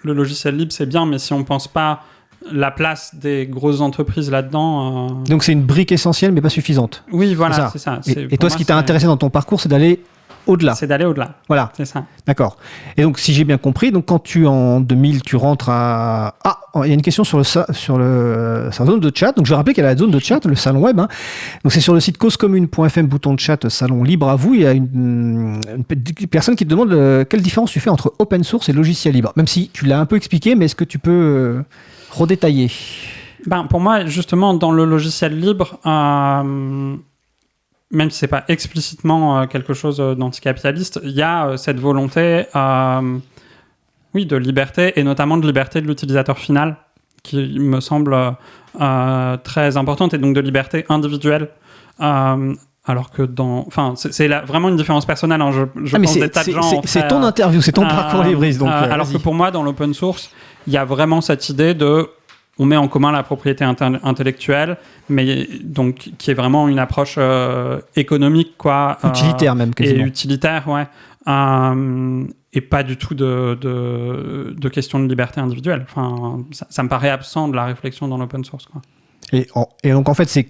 le logiciel libre, c'est bien, mais si on pense pas la place des grosses entreprises là-dedans... Donc c'est une brique essentielle, mais pas suffisante. Oui, voilà, c'est ça. Et toi, ce qui t'a intéressé dans ton parcours, c'est d'aller au-delà. C'est d'aller au-delà. Voilà. C'est ça. D'accord. Et donc, si j'ai bien compris, donc quand en 2000, tu rentres à... Ah, il y a une question sur sa zone de chat. Donc, je vais rappeler qu'il y a la zone de chat, le salon web. Hein. Donc, c'est sur le site causecommune.fm, bouton de chat, salon libre à vous. Il y a une personne qui te demande quelle différence tu fais entre open source et logiciel libre. Même si tu l'as un peu expliqué, mais est-ce que tu peux redétailler? Pour moi, justement, dans le logiciel libre... même si c'est pas explicitement quelque chose d'anticapitaliste, il y a cette volonté, de liberté, et notamment de liberté de l'utilisateur final, qui me semble très importante, et donc de liberté individuelle. Alors que c'est vraiment une différence personnelle. Hein. Je pense des tas de gens. C'est ton interview, c'est ton parcours libriste. Alors que pour moi, dans l'open source, il y a vraiment cette idée on met en commun la propriété intellectuelle, mais donc qui est vraiment une approche économique, quoi. Utilitaire même, quasiment. Et utilitaire, ouais. Et pas du tout de question de liberté individuelle. Enfin, ça me paraît absent de la réflexion dans l'open source, quoi. Et donc en fait, c'est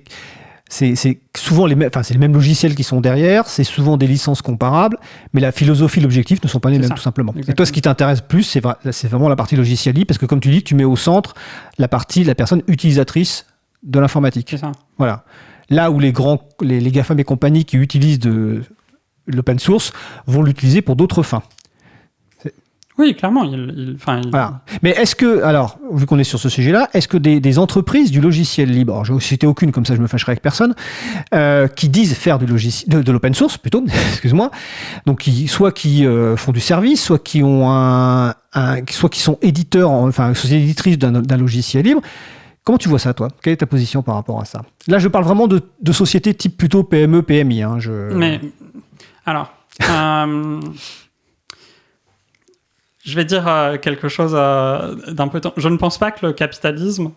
souvent les mêmes logiciels qui sont derrière, c'est souvent des licences comparables, mais la philosophie, l'objectif ne sont pas les mêmes, tout simplement. Exactement. Et toi, ce qui t'intéresse plus, c'est vraiment la partie logiciel libre, parce que comme tu dis, tu mets au centre la personne utilisatrice de l'informatique. C'est ça. Voilà. Là où les GAFAM et compagnie qui utilisent de l'open source vont l'utiliser pour d'autres fins. Oui, clairement. Voilà. Mais est-ce que, alors, vu qu'on est sur ce sujet-là, est-ce que des entreprises du logiciel libre, alors je vais citer aucune, comme ça je me fâcherai avec personne, qui disent faire de l'open source plutôt, excuse-moi, donc qui font du service, soit qui ont soit qui sont éditeurs, enfin éditrices d'un logiciel libre. Comment tu vois ça, toi ? Quelle est ta position par rapport à ça ? Là, je parle vraiment de sociétés type plutôt PME, PMI. Mais alors. Je vais dire quelque chose d'un peu... Je ne pense pas que le capitalisme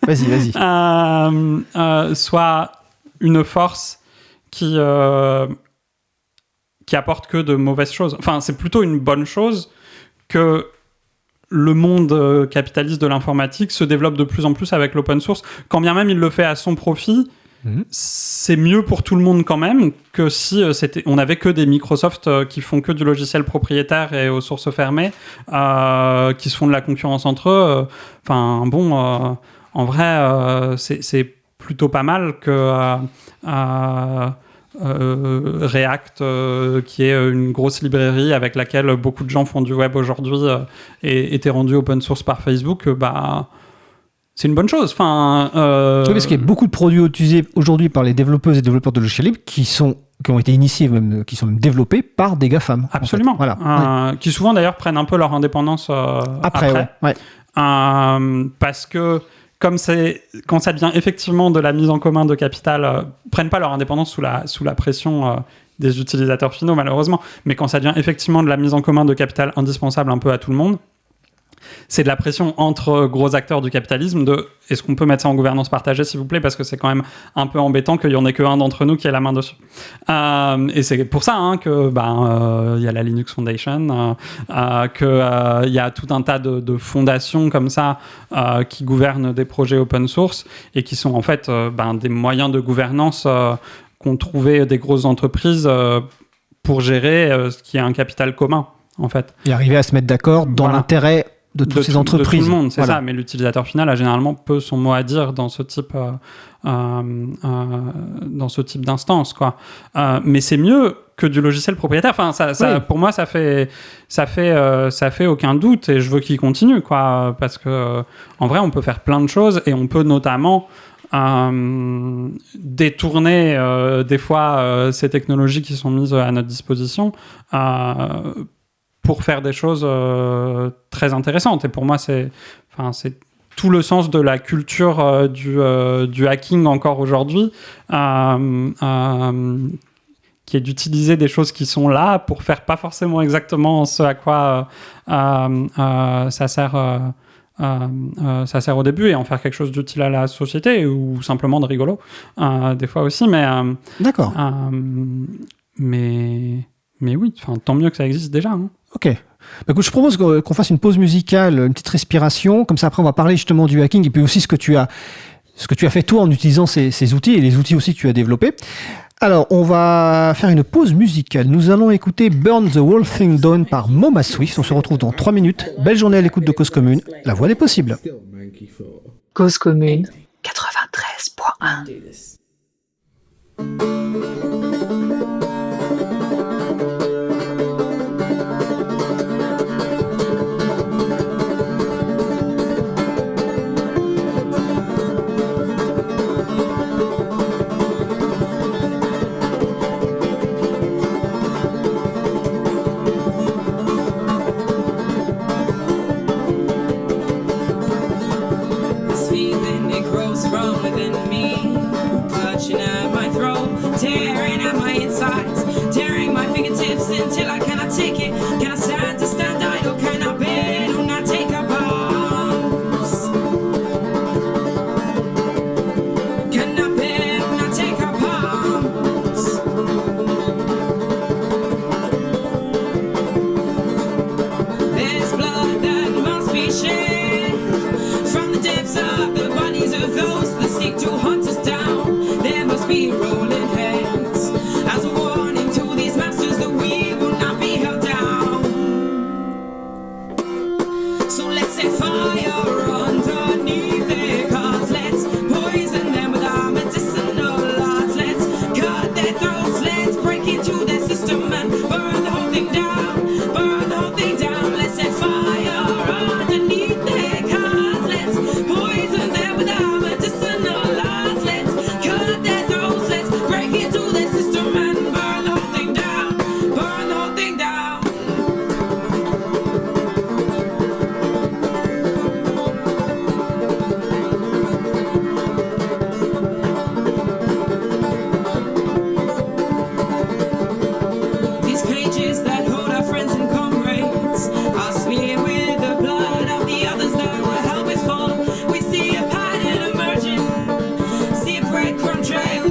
vas-y. soit une force qui apporte que de mauvaises choses. Enfin, c'est plutôt une bonne chose que le monde capitaliste de l'informatique se développe de plus en plus avec l'open source. Quand bien même il le fait à son profit, c'est mieux pour tout le monde quand même que si on avait que des Microsoft qui font que du logiciel propriétaire et aux sources fermées, qui se font de la concurrence entre eux. Enfin en vrai, c'est plutôt pas mal que React, qui est une grosse librairie avec laquelle beaucoup de gens font du web aujourd'hui, et était rendu open source par Facebook. C'est une bonne chose. Enfin, oui, parce qu'il y a beaucoup de produits utilisés aujourd'hui par les développeuses et développeurs de logiciels libres qui ont été initiés, qui sont même développés par des GAFAM. Absolument. En fait. Voilà. Qui souvent d'ailleurs prennent un peu leur indépendance après. Ouais. Parce que quand ça devient effectivement de la mise en commun de capital, prennent pas leur indépendance sous la pression des utilisateurs finaux malheureusement, mais quand ça devient effectivement de la mise en commun de capital indispensable un peu à tout le monde, c'est de la pression entre gros acteurs du capitalisme de est-ce qu'on peut mettre ça en gouvernance partagée s'il vous plaît, parce que c'est quand même un peu embêtant qu'il y en ait qu'un d'entre nous qui ait la main dessus. Et c'est pour ça que y a la Linux Foundation, que y a tout un tas de fondations comme ça qui gouvernent des projets open source et qui sont en fait des moyens de gouvernance qu'ont trouvé des grosses entreprises pour gérer ce qui est un capital commun en fait. Et arriver à se mettre d'accord dans l'intérêt de toutes ces entreprises. De tout le monde, c'est ça. Mais l'utilisateur final a généralement peu son mot à dire dans ce type, d'instance, quoi. Mais c'est mieux que du logiciel propriétaire. Enfin, ça, pour moi, ça fait aucun doute, et je veux qu'il continue, quoi. Parce que, en vrai, on peut faire plein de choses, et on peut notamment détourner des fois ces technologies qui sont mises à notre disposition. Pour faire des choses très intéressantes. Et pour moi, c'est tout le sens de la culture du hacking encore aujourd'hui, qui est d'utiliser des choses qui sont là pour faire pas forcément exactement ce à quoi ça sert au début, et en faire quelque chose d'utile à la société, ou simplement de rigolo, des fois aussi. Mais, d'accord. Mais oui, tant mieux que ça existe déjà. Hein. Ok. Écoute, je propose qu'on fasse une pause musicale, une petite respiration. Comme ça, après, on va parler justement du hacking et puis aussi ce que tu as fait toi en utilisant ces outils et les outils aussi que tu as développés. Alors, on va faire une pause musicale. Nous allons écouter Burn the Whole Thing Down par Moma Swift. On se retrouve dans 3 minutes. Belle journée à l'écoute de Cause Commune. La voix des possibles. Cause Commune 93.1. Rolling heads as a warning to these masters that we will not be held down.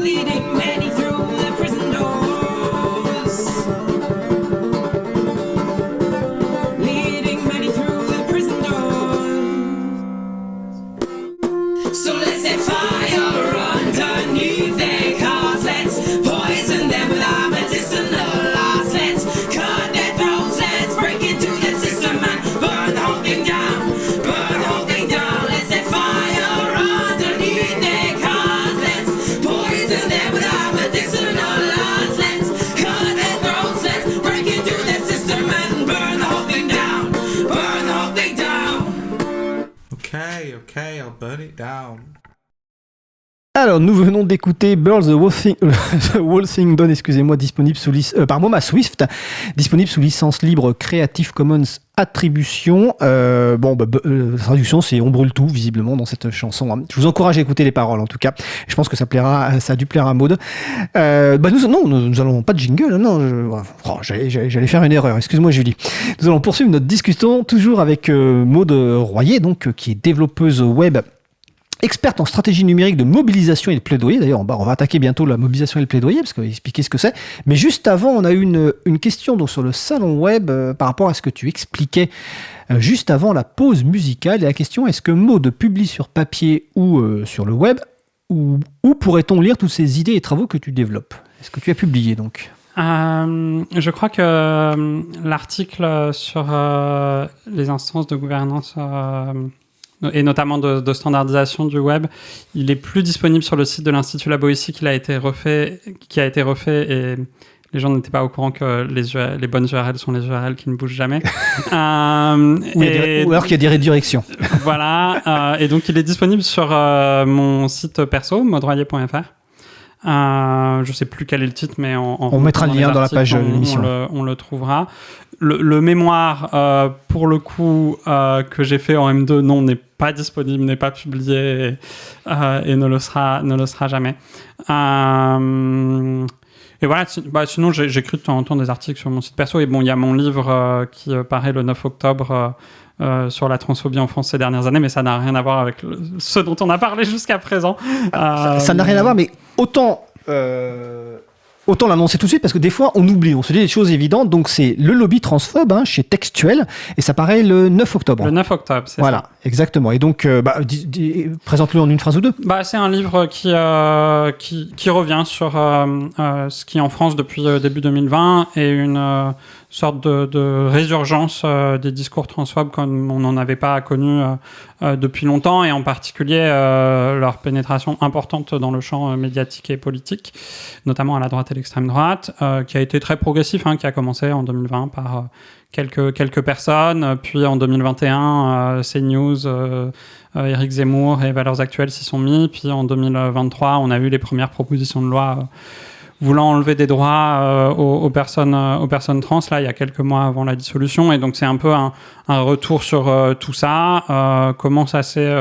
leading many through the prison doors. Leading many through the prison doors. So let's set fire underneath their cars. Let's poison them with our medicinal laws. Let's cut their throats. Let's break into the system and burn the whole thing down. Burn the whole thing down. Let's set fire underneath their cars. Let's poison them with our medicinal laws. Let's cut their throats. Let's break into the system and burn the whole thing down. Burn the whole thing down. Okay, I'll burn it down. Alors, nous venons d'écouter Burn the Whole Thing Down, excusez-moi, disponible sous par Moma Swift, disponible sous licence libre Creative Commons Attribution. La traduction, c'est on brûle tout, visiblement, dans cette chanson. Hein. Je vous encourage à écouter les paroles, en tout cas. Je pense que ça a dû plaire à Maud. Nous allons pas de jingle, non. J'allais faire une erreur, excuse-moi, Julie. Nous allons poursuivre notre discussion, toujours avec Maud Royer, donc, qui est développeuse web, experte en stratégie numérique de mobilisation et de plaidoyer. D'ailleurs, on va attaquer bientôt la mobilisation et le plaidoyer, parce qu'on va expliquer ce que c'est. Mais juste avant, on a eu une question donc, sur le salon web par rapport à ce que tu expliquais juste avant la pause musicale. Et la question, est-ce que Maud publie sur papier ou sur le web, où pourrait-on lire toutes ces idées et travaux que tu développes? Est-ce que tu as publié donc? Je crois que l'article sur les instances de gouvernance et notamment de standardisation du web, il est plus disponible sur le site de l'Institut Labo ici qui a été refait et les gens n'étaient pas au courant que les bonnes URL sont les URL qui ne bougent jamais. Ou alors qu'il y a des redirections. Voilà, et donc il est disponible sur mon site perso, maudroyer.fr. Je sais plus quel est le titre, mais on mettra le lien dans la page de l'émission. On le trouvera. Le mémoire, pour le coup, que j'ai fait en M2, non, n'est pas disponible, n'est pas publié et ne le sera jamais. Et voilà, sinon j'écris de temps en temps des articles sur mon site perso. Et bon, il y a mon livre qui paraît le 9 octobre sur la transphobie en France ces dernières années, mais ça n'a rien à voir avec ce dont on a parlé jusqu'à présent. Ça n'a rien à voir, mais autant l'annoncer tout de suite, parce que des fois on oublie, on se dit des choses évidentes. Donc c'est le lobby transphobe chez Textuel, et ça paraît le 9 octobre. Le 9 octobre, c'est voilà, ça. Exactement. Et donc, présente-le en une phrase ou deux. C'est un livre qui revient sur ce qui en France depuis début 2020 est une sorte de résurgence des discours transphobes comme on n'en avait pas connu depuis longtemps, et en particulier leur pénétration importante dans le champ médiatique et politique, notamment à la droite et l'extrême droite, qui a été très progressif, qui a commencé en 2020 par quelques personnes, puis en 2021 CNews, Éric Zemmour et Valeurs Actuelles s'y sont mis, puis en 2023 on a eu les premières propositions de loi voulant enlever des droits aux personnes trans, là, il y a quelques mois avant la dissolution. Et donc, c'est un peu un retour sur tout ça, comment ça s'est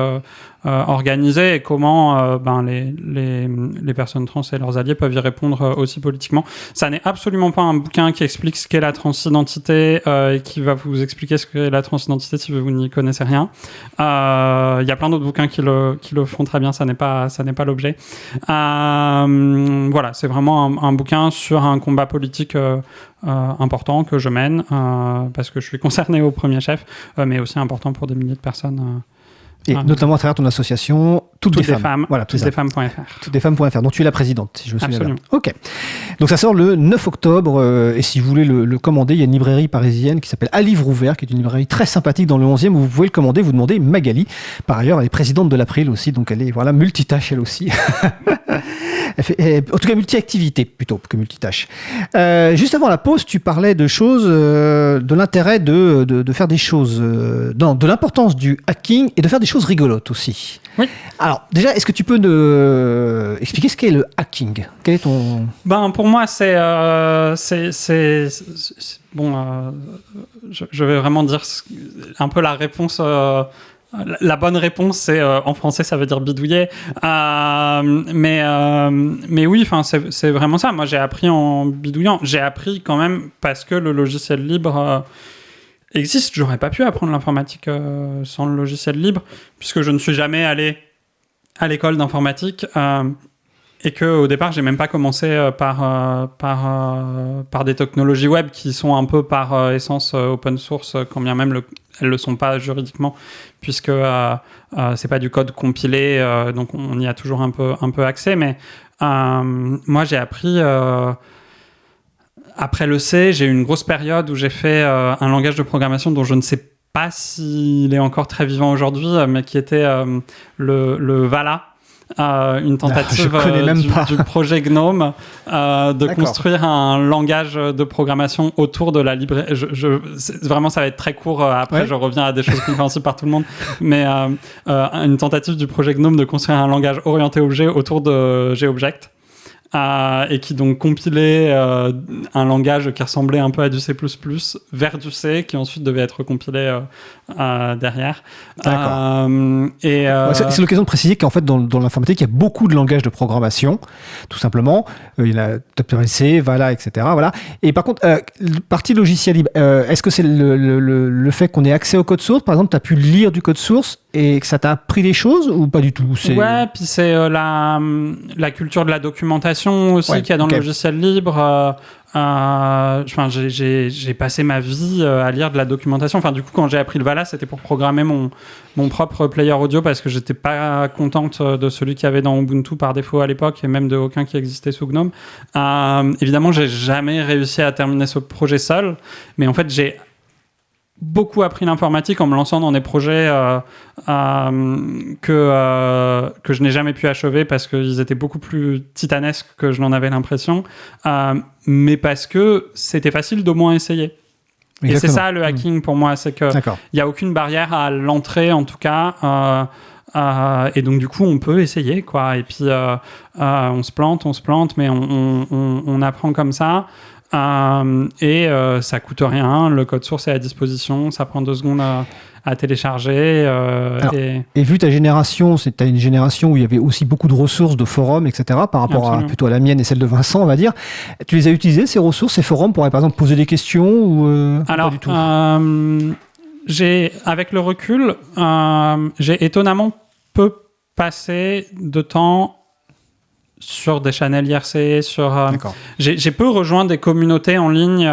organisé et comment les personnes trans et leurs alliés peuvent y répondre aussi politiquement. Ça n'est absolument pas un bouquin qui explique ce qu'est la transidentité et qui va vous expliquer ce qu'est la transidentité si vous n'y connaissez rien. Il y a plein d'autres bouquins qui le font très bien, ça n'est pas l'objet. Voilà, c'est vraiment un bouquin sur un combat politique important que je mène parce que je suis concerné au premier chef, mais aussi important pour des milliers de personnes. Et notamment à travers ton association Toutes des femmes. Voilà, Toutes-des-femmes.fr. Toutes-des-femmes.fr, dont tu es la présidente, si je me souviens bien. Absolument. Ok. Donc ça sort le 9 octobre, et si vous voulez le commander, il y a une librairie parisienne qui s'appelle À Livre Ouvert, qui est une librairie très sympathique dans le 11e, où vous pouvez le commander, vous demandez Magali. Par ailleurs, elle est présidente de l'April aussi, donc elle est multitâche elle aussi. En tout cas, multi-activité plutôt que multitâche. Juste avant la pause, tu parlais de choses, de l'intérêt de faire des choses, de l'importance du hacking et de faire des choses rigolotes aussi. Oui. Alors, déjà, est-ce que tu peux nous expliquer ce qu'est le hacking? Quel est ton... Pour moi, c'est je vais vraiment dire un peu la réponse. La bonne réponse, c'est en français, ça veut dire bidouiller. Mais oui, c'est vraiment ça. Moi, j'ai appris en bidouillant. J'ai appris quand même parce que le logiciel libre existe. J'aurais pas pu apprendre l'informatique sans le logiciel libre, puisque je ne suis jamais allé à l'école d'informatique. Et que au départ, j'ai même pas commencé par des technologies web qui sont un peu par essence open source, quand bien même elles le sont pas juridiquement, puisque c'est pas du code compilé, donc on y a toujours un peu accès. Mais moi, j'ai appris après le C, j'ai eu une grosse période où j'ai fait un langage de programmation dont je ne sais pas s'il est encore très vivant aujourd'hui, mais qui était le Vala. Une tentative du projet GNOME de construire un langage de programmation autour de la librairie. Vraiment, ça va être très court. Après, je reviens à des choses compréhensibles par tout le monde. Mais une tentative du projet GNOME de construire un langage orienté objet autour de GObject. Et qui donc compilait un langage qui ressemblait un peu à du C++ vers du C, qui ensuite devait être compilé derrière. D'accord. C'est l'occasion de préciser qu'en fait, dans l'informatique, il y a beaucoup de langages de programmation, tout simplement. Il y a C, Vala, etc. Voilà. Et par contre, partie logiciel libre, est-ce que c'est le fait qu'on ait accès au code source? Par exemple, tu as pu lire du code source et que ça t'a appris des choses ou pas du tout? Ouais, puis c'est la culture de la documentation aussi qu'il y a dans le logiciel libre. J'ai passé ma vie à lire de la documentation. Enfin, du coup, quand j'ai appris le Vala, c'était pour programmer mon propre player audio parce que j'étais pas contente de celui qu'il y avait dans Ubuntu par défaut à l'époque et même de aucun qui existait sous GNOME. Évidemment, j'ai jamais réussi à terminer ce projet seul, mais en fait, j'ai beaucoup appris l'informatique en me lançant dans des projets que je n'ai jamais pu achever parce qu'ils étaient beaucoup plus titanesques que je n'en avais l'impression, mais parce que c'était facile d'au moins essayer. Exactement. Et c'est ça le hacking pour moi, c'est qu'il n'y a aucune barrière à l'entrée en tout cas, et donc du coup on peut essayer quoi. Et puis on se plante, mais on apprend comme ça. Ça coûte rien, le code source est à disposition, ça prend 2 secondes à télécharger. Et vu ta génération, tu as une génération où il y avait aussi beaucoup de ressources, de forums, etc., par rapport plutôt à la mienne et celle de Vincent, on va dire. Tu les as utilisés, ces ressources, ces forums, pour par exemple poser des questions ou Alors, pas du tout? Avec le recul, j'ai étonnamment peu passé de temps sur des channels IRC, j'ai peu rejoint des communautés en ligne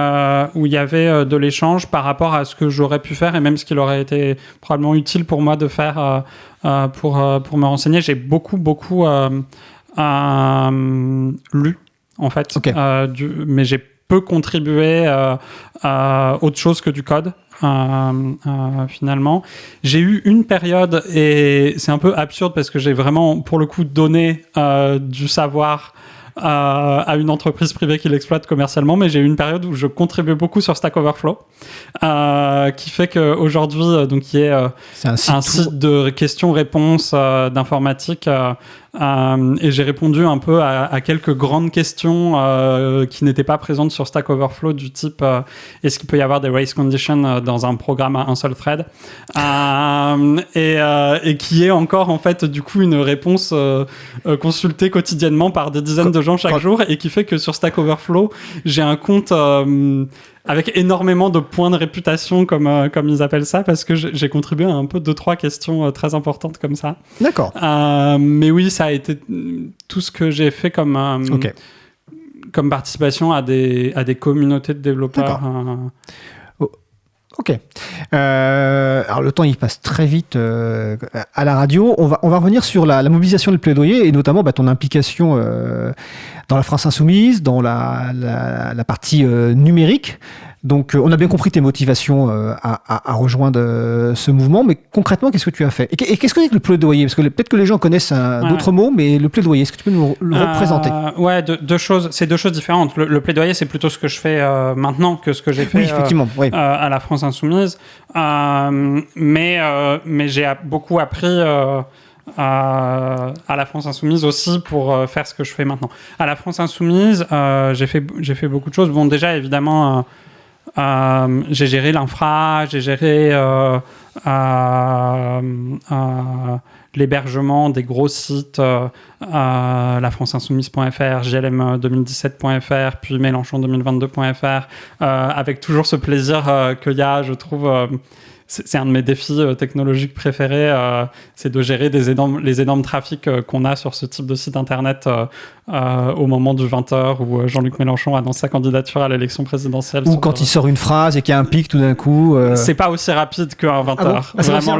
où il y avait de l'échange par rapport à ce que j'aurais pu faire et même ce qu'il aurait été probablement utile pour moi de faire pour me renseigner. J'ai beaucoup lu en fait, mais j'ai peu contribué à autre chose que du code. Finalement, j'ai eu une période et c'est un peu absurde parce que j'ai vraiment pour le coup donné du savoir à une entreprise privée qui l'exploite commercialement, mais j'ai eu une période où je contribuais beaucoup sur Stack Overflow, qui fait qu'aujourd'hui, donc qui est un site de questions-réponses d'informatique. Et j'ai répondu un peu à quelques grandes questions qui n'étaient pas présentes sur Stack Overflow, du type est-ce qu'il peut y avoir des race conditions dans un programme à un seul thread, et qui est encore en fait du coup une réponse consultée quotidiennement par des dizaines de gens chaque jour, et qui fait que sur Stack Overflow j'ai un compte avec énormément de points de réputation, comme ils appellent ça, parce que j'ai contribué à un peu 2-3 questions très importantes comme ça. D'accord. Mais oui, ça a été tout ce que j'ai fait comme participation à des communautés de développeurs. Ok. Alors le temps il passe très vite à la radio. On va revenir sur la mobilisation du plaidoyer et notamment ton implication dans la France Insoumise, dans la partie numérique. Donc on a bien compris tes motivations à rejoindre ce mouvement, mais concrètement qu'est-ce que tu as fait et qu'est-ce que c'est que le plaidoyer? Parce que peut-être que les gens connaissent d'autres mots, mais le plaidoyer, est-ce que tu peux nous le représenter? Ouais, deux choses. C'est deux choses différentes. Le plaidoyer, c'est plutôt ce que je fais maintenant que ce que j'ai fait à la France Insoumise. Mais j'ai beaucoup appris à la France Insoumise aussi pour faire ce que je fais maintenant. À la France Insoumise, j'ai fait beaucoup de choses. Bon, déjà, évidemment, j'ai géré l'infra, j'ai géré l'hébergement des gros sites, lafranceinsoumise.fr, JLM2017.fr, puis Mélenchon2022.fr, avec toujours ce plaisir qu'il y a, je trouve, c'est un de mes défis technologiques préférés, c'est de gérer les énormes trafics qu'on a sur ce type de site internet au moment du 20h où Jean-Luc Mélenchon annonce sa candidature à l'élection présidentielle. Ou quand il sort une phrase et qu'il y a un pic tout d'un coup. C'est pas aussi rapide qu'un 20h. Ah bon Vraiment,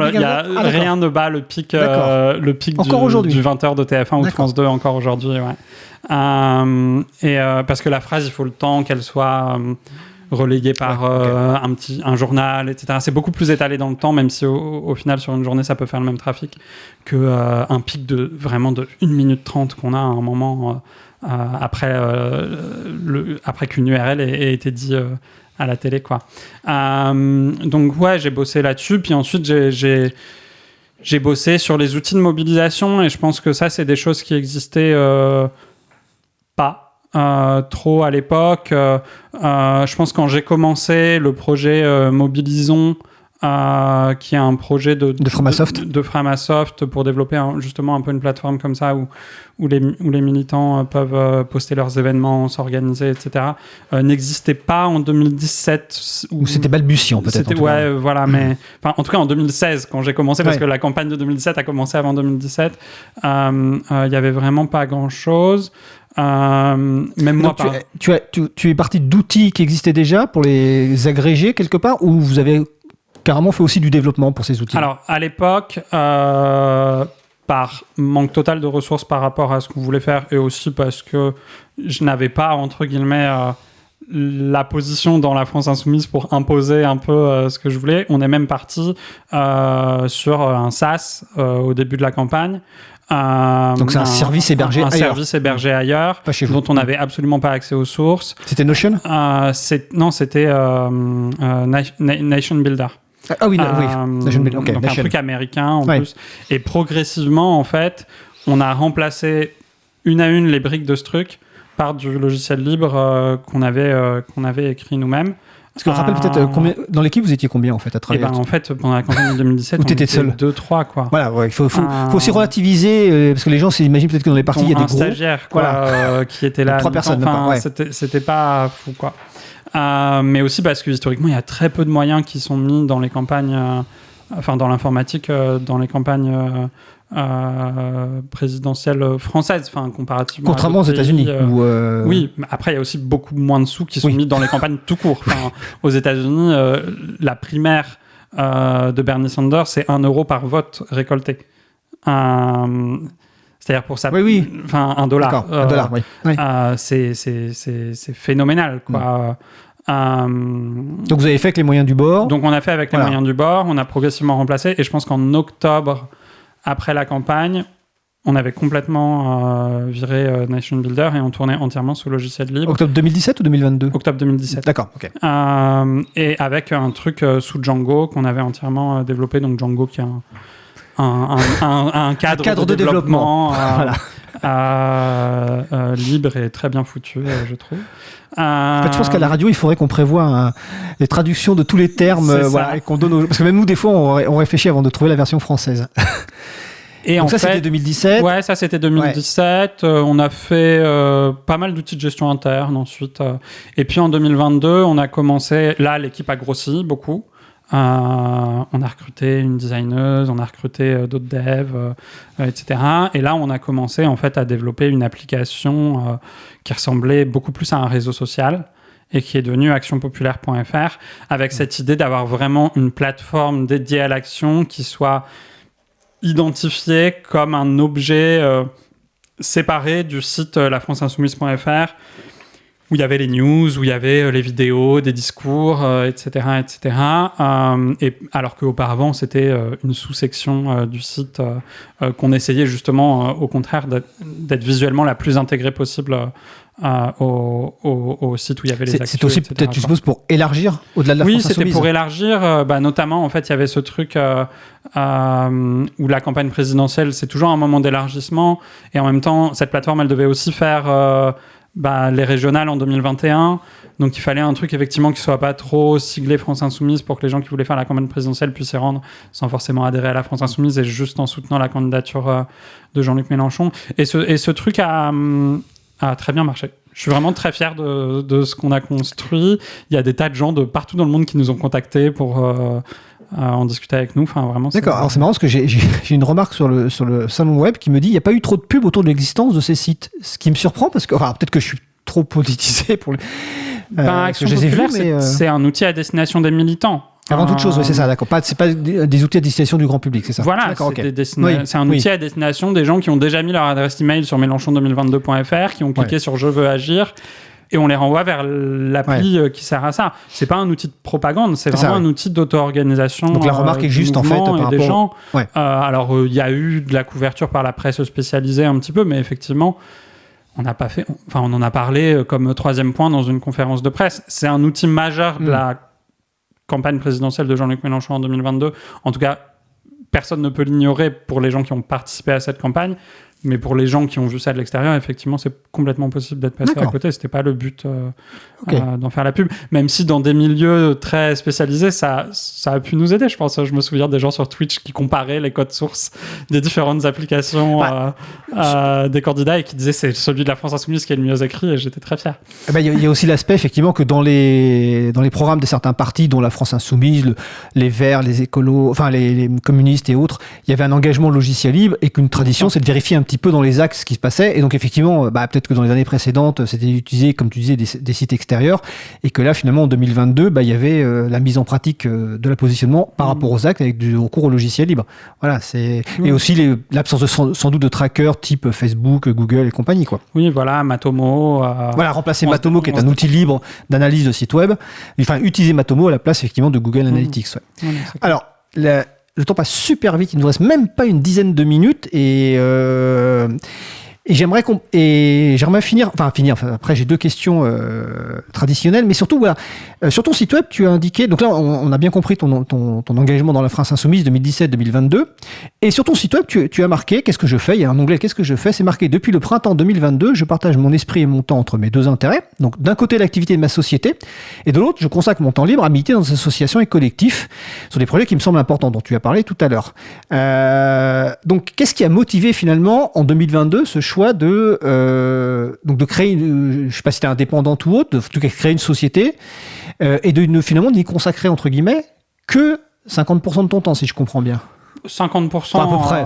rien ne bat le pic du 20h de TF1 ou de France 2 encore aujourd'hui. Ouais. Parce que la phrase, il faut le temps qu'elle soit relayée par un journal, etc. C'est beaucoup plus étalé dans le temps, même si au final, sur une journée, ça peut faire le même trafic qu'un pic de 1 minute 30 qu'on a à un moment après qu'une URL ait été dit à la télé, quoi. Donc, ouais, j'ai bossé là-dessus. Puis ensuite, j'ai bossé sur les outils de mobilisation et je pense que ça, c'est des choses qui existaient pas trop à l'époque. Je pense quand j'ai commencé le projet Mobilisons, qui est un projet de Framasoft pour développer justement un peu une plateforme comme ça où les militants peuvent poster leurs événements, s'organiser, etc. N'existait pas en 2017. Ou c'était balbutiant peut-être. Ouais, voilà, mais en tout cas en 2016 quand j'ai commencé, parce que la campagne de 2017 a commencé avant 2017, il y avait vraiment pas grand-chose. Même moi, tu es parti d'outils qui existaient déjà pour les agréger quelque part, ou vous avez carrément fait aussi du développement pour ces outils? Alors, à l'époque, par manque total de ressources par rapport à ce qu'on voulait faire, et aussi parce que je n'avais pas, entre guillemets, la position dans la France Insoumise pour imposer un peu ce que je voulais, on est même parti sur un SaaS au début de la campagne. Donc c'est un service hébergé ailleurs. Service hébergé ailleurs, dont on n'avait absolument pas accès aux sources. C'était Notion? Non, c'était Nation Builder. Ah oui, Nation Builder. Okay, donc un truc américain en plus. Et progressivement, en fait, on a remplacé une à une les briques de ce truc par du logiciel libre qu'on avait écrit nous-mêmes. Est-ce que vous rappelez peut-être combien, dans l'équipe, vous étiez combien en fait à travailler? En fait, pendant la campagne de 2017, on était seul 2-3 quoi. Voilà, il faut aussi relativiser parce que les gens s'imaginent peut-être que dans les parties il y a des gros stagiaires qui étaient là. 3 personnes. C'était pas fou quoi. Mais aussi parce que historiquement, il y a très peu de moyens qui sont mis dans les campagnes, dans l'informatique, dans les campagnes présidentielle française, comparativement contrairement aux États-Unis. Oui, mais après il y a aussi beaucoup moins de sous qui sont mis dans les campagnes tout court. Aux États-Unis, la primaire de Bernie Sanders, c'est 1 euro par vote récolté. C'est-à-dire pour ça, $1. D'accord, $1, oui. C'est phénoménal, quoi. Donc vous avez fait avec les moyens du bord. Donc on a fait avec les moyens du bord, on a progressivement remplacé, et je pense qu'en octobre, après la campagne, on avait complètement viré Nation Builder et on tournait entièrement sous logiciel libre. Octobre 2017 ou 2022 ? Octobre 2017. D'accord, ok. Et avec un truc sous Django qu'on avait entièrement développé, donc Django qui est un cadre de développement libre et très bien foutu, je trouve. En fait, je pense qu'à la radio, il faudrait qu'on prévoie les traductions de tous les termes, et qu'on donne parce que même nous, des fois, on réfléchit avant de trouver la version française. Et donc c'était 2017. Ouais, ça c'était 2017. On a fait pas mal d'outils de gestion interne ensuite. Et puis en 2022, on a commencé. Là, l'équipe a grossi beaucoup. On a recruté une designeuse, on a recruté d'autres devs, etc. Et là, on a commencé en fait à développer une application qui ressemblait beaucoup plus à un réseau social et qui est devenue actionpopulaire.fr, avec cette idée d'avoir vraiment une plateforme dédiée à l'action qui soit identifiée comme un objet séparé du site lafranceinsoumise.fr, où il y avait les news, où il y avait les vidéos, des discours, etc. Et alors qu'auparavant, c'était une sous-section du site qu'on essayait justement, au contraire, d'être visuellement la plus intégrée possible au site où il y avait les actus. C'est aussi peut-être, tu supposes, pour élargir au-delà de la France Insoumise. Oui, c'était pour élargir. Notamment, en fait, il y avait ce truc où la campagne présidentielle, c'est toujours un moment d'élargissement. Et en même temps, cette plateforme, elle devait aussi faire... les régionales en 2021, donc il fallait un truc effectivement qui soit pas trop siglé France Insoumise pour que les gens qui voulaient faire la campagne présidentielle puissent s'y rendre sans forcément adhérer à la France Insoumise et juste en soutenant la candidature de Jean-Luc Mélenchon. Et ce truc a très bien marché. Je suis vraiment très fier de ce qu'on a construit. Il y a des tas de gens de partout dans le monde qui nous ont contactés pour en discuter avec nous. Enfin, vraiment. D'accord. Alors c'est marrant parce que j'ai une remarque sur le salon web qui me dit il n'y a pas eu trop de pub autour de l'existence de ces sites. Ce qui me surprend parce que peut-être que je suis trop politisé pour les. Action je les ai vus, populaire, mais c'est un outil à destination des militants. Avant toute chose, oui, c'est ça, d'accord. C'est pas des outils à destination du grand public, c'est ça. Voilà, d'accord, c'est, ok. c'est un outil à destination des gens qui ont déjà mis leur adresse email sur mélenchon2022.fr, qui ont cliqué sur Je veux agir, et on les renvoie vers l'appli qui sert à ça. C'est pas un outil de propagande, c'est vraiment un outil d'auto-organisation. Donc la remarque est juste en fait par rapport des gens. Ouais. Alors il y a eu de la couverture par la presse spécialisée un petit peu, mais effectivement. On en a parlé comme troisième point dans une conférence de presse. C'est un outil majeur de la campagne présidentielle de Jean-Luc Mélenchon en 2022. En tout cas, personne ne peut l'ignorer pour les gens qui ont participé à cette campagne. Mais pour les gens qui ont vu ça de l'extérieur, effectivement, c'est complètement possible d'être passé à côté. C'était pas le but d'en faire la pub. Même si dans des milieux très spécialisés, ça a pu nous aider, je pense. Je me souviens des gens sur Twitch qui comparaient les codes sources des différentes applications des candidats et qui disaient c'est celui de la France Insoumise qui est le mieux écrit, et j'étais très fier. Il y a aussi l'aspect, effectivement, que dans les programmes de certains partis, dont la France Insoumise, les Verts, les écolos, enfin les communistes et autres, il y avait un engagement logiciel libre et qu'une tradition, c'est de vérifier un petit peu dans les axes ce qui se passait. Et donc, effectivement, peut-être que dans les années précédentes, c'était utilisé, comme tu disais, des sites extérieurs. Et que là, finalement, en 2022, il y avait la mise en pratique de l'appositionnement par rapport aux actes avec du recours au logiciel libre. Voilà, et aussi l'absence sans doute de trackers type Facebook, Google et compagnie, quoi. Oui, voilà, Matomo. Remplacer Matomo, qui est un outil libre d'analyse de site web. Enfin, utiliser Matomo à la place, effectivement, de Google Analytics. Ouais. Alors, le temps passe super vite, il ne nous reste même pas une dizaine de minutes et j'aimerais finir. Après, j'ai deux questions traditionnelles, mais surtout, sur ton site web, tu as indiqué. Donc là, on a bien compris ton engagement dans la France Insoumise 2017-2022. Et sur ton site web, tu as marqué qu'est-ce que je fais. Il y a un onglet qu'est-ce que je fais. C'est marqué depuis le printemps 2022, je partage mon esprit et mon temps entre mes deux intérêts. Donc d'un côté, l'activité de ma société, et de l'autre, je consacre mon temps libre à militer dans des associations et collectifs sur des projets qui me semblent importants, dont tu as parlé tout à l'heure. Donc, qu'est-ce qui a motivé finalement en 2022 ce choix de créer je ne sais pas si c'était indépendante ou autre, de créer une société et finalement d'y consacrer entre guillemets que 50% de ton temps, si je comprends bien. 50% à peu près.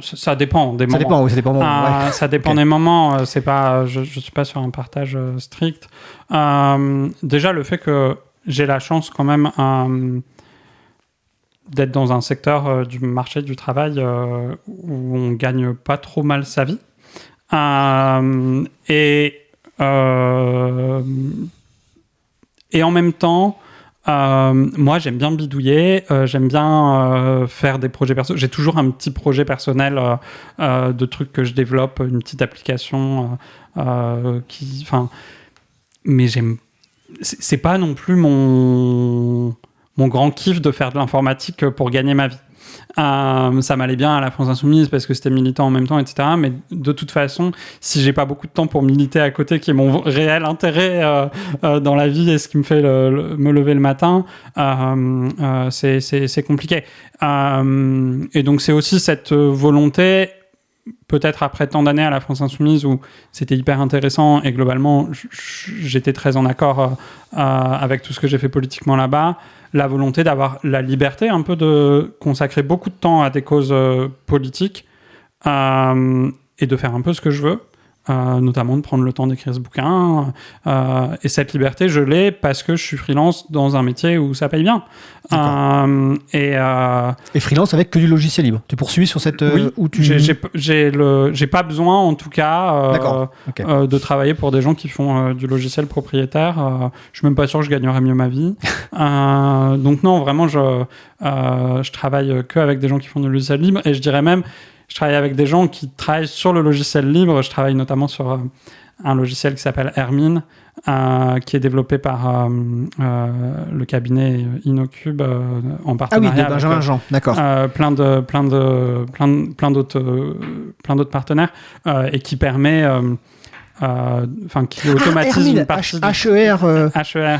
Ça dépend des moments. Ça dépend des moments. C'est pas, je suis pas sur un partage strict. Déjà le fait que j'ai la chance quand même d'être dans un secteur du marché du travail où on gagne pas trop mal sa vie. Et en même temps, moi j'aime bien bidouiller, j'aime bien faire des projets perso. J'ai toujours un petit projet personnel de trucs que je développe, une petite application mais c'est pas non plus mon grand kiff de faire de l'informatique pour gagner ma vie. Ça m'allait bien à la France Insoumise parce que c'était militant en même temps, etc. Mais de toute façon, si j'ai pas beaucoup de temps pour militer à côté, qui est mon réel intérêt dans la vie et ce qui me fait me lever le matin, c'est compliqué. Et donc c'est aussi cette volonté, peut-être après tant d'années à la France Insoumise où c'était hyper intéressant et globalement j'étais très en accord avec tout ce que j'ai fait politiquement là-bas, la volonté d'avoir la liberté un peu de consacrer beaucoup de temps à des causes politiques et de faire un peu ce que je veux, notamment de prendre le temps d'écrire ce bouquin. Et cette liberté, je l'ai parce que je suis freelance dans un métier où ça paye bien. Et freelance avec que du logiciel libre. Tu poursuis sur cette... Oui, j'ai pas besoin en tout cas de travailler pour des gens qui font du logiciel propriétaire. Je suis même pas sûr que je gagnerais mieux ma vie. Donc non, vraiment, je travaille que avec des gens qui font du logiciel libre. Et je dirais même, je travaille avec des gens qui travaillent sur le logiciel libre. Je travaille notamment sur un logiciel qui s'appelle Hermine, qui est développé par le cabinet InnoCube en partenariat de Benjamin Jean, d'accord. Plein d'autres partenaires et qui permet qui automatise Hermine, une partie HER. HER,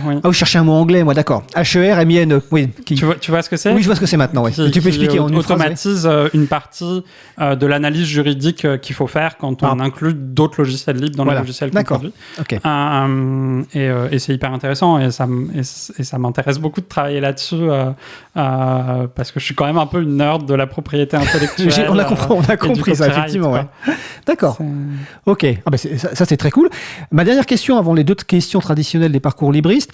oui. Ah oui, je cherchais un mot anglais, moi, d'accord. HER, MINE. Oui, Tu vois ce que c'est? Oui, je vois ce que c'est maintenant. Oui. Tu peux expliquer en une phrase, automatise une partie de l'analyse juridique qu'il faut faire quand on inclut d'autres logiciels libres dans les logiciels qu'on D'accord. produit. Ok. Et c'est hyper intéressant et ça m'intéresse beaucoup de travailler là-dessus parce que je suis quand même un peu une nerd de la propriété intellectuelle. On a compris ça, effectivement. Ouais. D'accord. Ok. Ah, ça, c'est très cool. Ma dernière question, avant les deux questions traditionnelles des parcours libristes.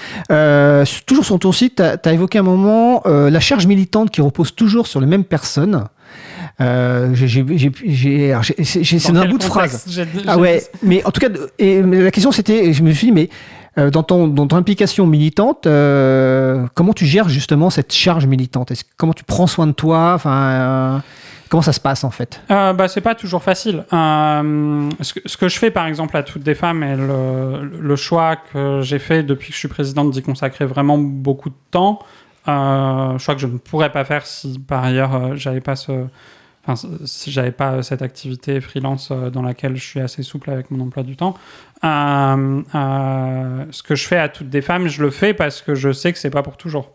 Toujours sur ton site, tu as évoqué un moment la charge militante qui repose toujours sur les mêmes personnes. C'est un bout de phrase. Mais en tout cas, la question c'était, je me suis dit, mais dans ton implication militante, comment tu gères justement cette charge militante? Comment tu prends soin de toi? Comment ça se passe en fait? C'est pas toujours facile. Ce que je fais par exemple à Toutes des femmes et le choix que j'ai fait depuis que je suis présidente d'y consacrer vraiment beaucoup de temps, choix que je ne pourrais pas faire si par ailleurs si j'avais pas cette activité freelance dans laquelle je suis assez souple avec mon emploi du temps. Ce que je fais à Toutes des femmes, je le fais parce que je sais que c'est pas pour toujours.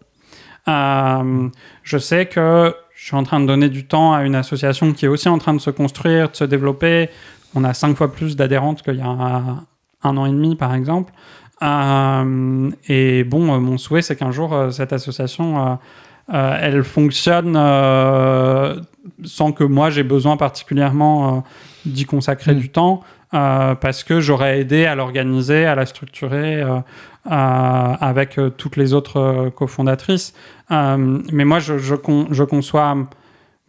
Je sais que je suis en train de donner du temps à une association qui est aussi en train de se construire, de se développer. On a 5 fois plus d'adhérentes qu'il y a 1 an et demi, par exemple. Et bon, mon souhait, c'est qu'un jour, cette association, elle fonctionne sans que moi, j'ai besoin particulièrement d'y consacrer du temps, parce que j'aurais aidé à l'organiser, à la structurer avec toutes les autres cofondatrices. Mais moi, je conçois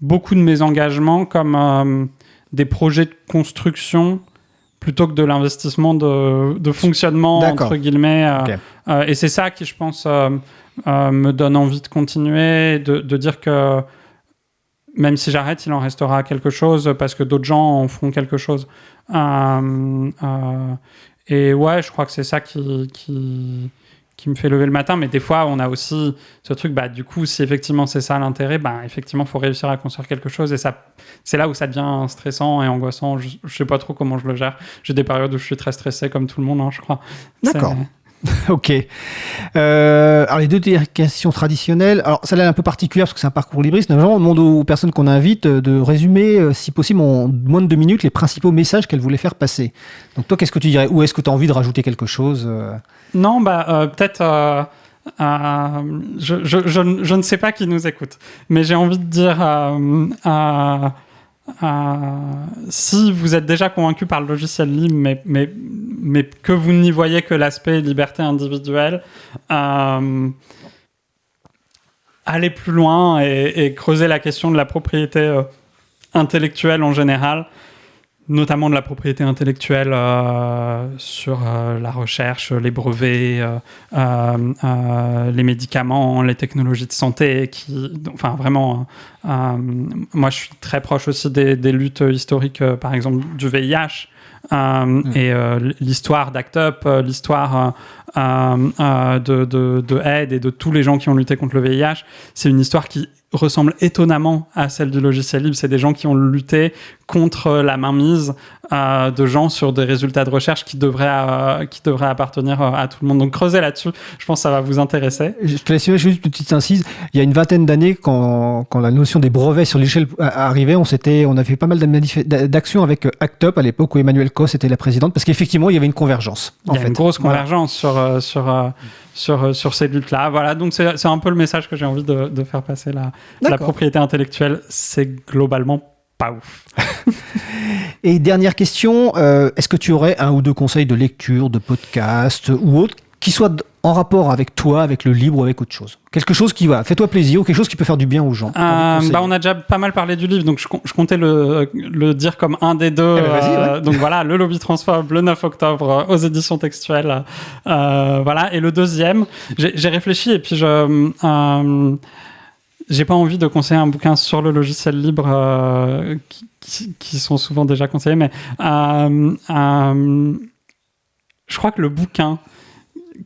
beaucoup de mes engagements comme des projets de construction plutôt que de l'investissement de fonctionnement, entre guillemets. Et c'est ça qui, je pense, me donne envie de continuer, de dire que même si j'arrête, il en restera quelque chose parce que d'autres gens en feront quelque chose. Et ouais, je crois que c'est ça qui me fait lever le matin. Mais des fois, on a aussi ce truc, du coup, si effectivement c'est ça l'intérêt, effectivement, il faut réussir à construire quelque chose. Et ça, c'est là où ça devient stressant et angoissant. Je sais pas trop comment je le gère. J'ai des périodes où je suis très stressé, comme tout le monde, je crois. D'accord. Ok. Alors les deux questions traditionnelles. Alors celle-là est un peu particulière parce que c'est un parcours libriste. On demande aux personnes qu'on invite de résumer, si possible en moins de 2 minutes, les principaux messages qu'elles voulaient faire passer. Donc toi, qu'est-ce que tu dirais? Ou est-ce que tu as envie de rajouter quelque chose? Non, peut-être. Je ne sais pas qui nous écoute, mais j'ai envie de dire. Si vous êtes déjà convaincu par le logiciel libre, mais que vous n'y voyez que l'aspect liberté individuelle, allez plus loin et creusez la question de la propriété intellectuelle en général, notamment de la propriété intellectuelle sur la recherche, les brevets, les médicaments, les technologies de santé, vraiment, moi je suis très proche aussi des luttes historiques, par exemple du VIH, et l'histoire d'ACT UP, l'histoire de AIDS et de tous les gens qui ont lutté contre le VIH, c'est une histoire qui ressemble étonnamment à celle du logiciel libre. C'est des gens qui ont lutté contre la mainmise de gens sur des résultats de recherche qui devraient appartenir à tout le monde. Donc creusez là-dessus, je pense que ça va vous intéresser. Je te laisse juste une petite incise. Il y a une vingtaine d'années, quand la notion des brevets sur l'échelle arrivait, on a fait pas mal d'actions avec ACT UP à l'époque où Emmanuelle Cos était la présidente, parce qu'effectivement il y avait une convergence. Il y a une grosse convergence sur ces luttes-là. Voilà, donc c'est un peu le message que j'ai envie de faire passer là. La propriété intellectuelle, c'est globalement pas ouf. Et dernière question, est-ce que tu aurais 1 ou 2 conseils de lecture, de podcast ou autre, qui soient en rapport avec toi, avec le libre ou avec autre chose? Quelque chose qui va, fais-toi plaisir ou quelque chose qui peut faire du bien aux gens. On a déjà pas mal parlé du livre, donc je comptais le dire comme un des deux. Ouais. Donc voilà, Le Lobby Transphobe, le 9 octobre, aux éditions textuelles. Voilà. Et le deuxième, j'ai réfléchi et puis j'ai pas envie de conseiller un bouquin sur le logiciel libre qui sont souvent déjà conseillés, mais je crois que le bouquin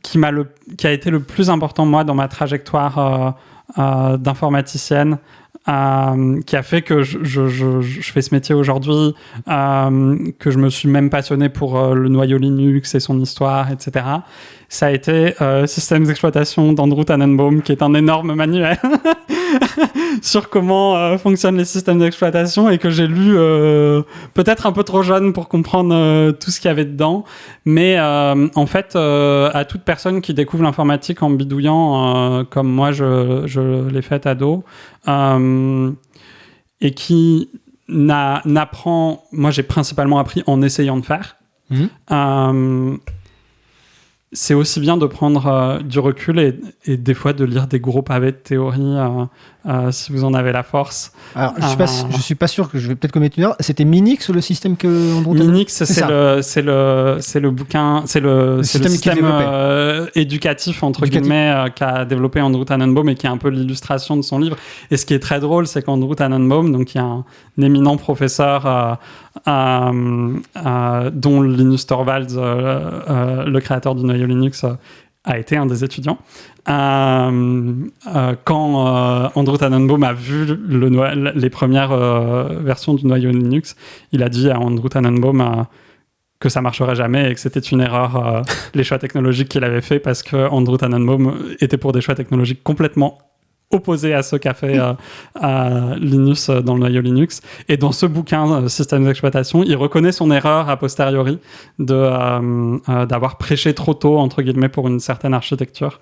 qui a été le plus important, moi, dans ma trajectoire d'informaticienne, qui a fait que je fais ce métier aujourd'hui, que je me suis même passionné pour le noyau Linux et son histoire, etc. Ça a été Systèmes d'exploitation d'Andrew Tannenbaum, qui est un énorme manuel sur comment fonctionnent les systèmes d'exploitation et que j'ai lu peut-être un peu trop jeune pour comprendre tout ce qu'il y avait dedans. Mais en fait, à toute personne qui découvre l'informatique en bidouillant, comme moi je l'ai fait ado, et qui n'apprend... Moi, j'ai principalement appris en essayant de faire. C'est aussi bien de prendre du recul et des fois de lire des gros pavés de théorie si vous en avez la force. Alors, je suis pas sûr que je vais peut-être commettre une erreur. C'était Minix le système que Andrew Minix, c'est le bouquin, c'est le système éducatif entre guillemets qu'a développé Andrew Tannenbaum et qui est un peu l'illustration de son livre. Et ce qui est très drôle, c'est qu'Andrew Tannenbaum, donc qui est un éminent professeur dont Linus Torvalds, le créateur du noyau Linux, a été un des étudiants. Quand Andrew Tannenbaum a vu les premières versions du noyau Linux, il a dit à Andrew Tannenbaum que ça marcherait jamais et que c'était une erreur les choix technologiques qu'il avait fait, parce que Andrew Tannenbaum était pour des choix technologiques complètement opposé à ce qu'a fait Linus dans le noyau Linux. Et dans ce bouquin, Systèmes d'exploitation, il reconnaît son erreur a posteriori d'avoir prêché trop tôt, entre guillemets, pour une certaine architecture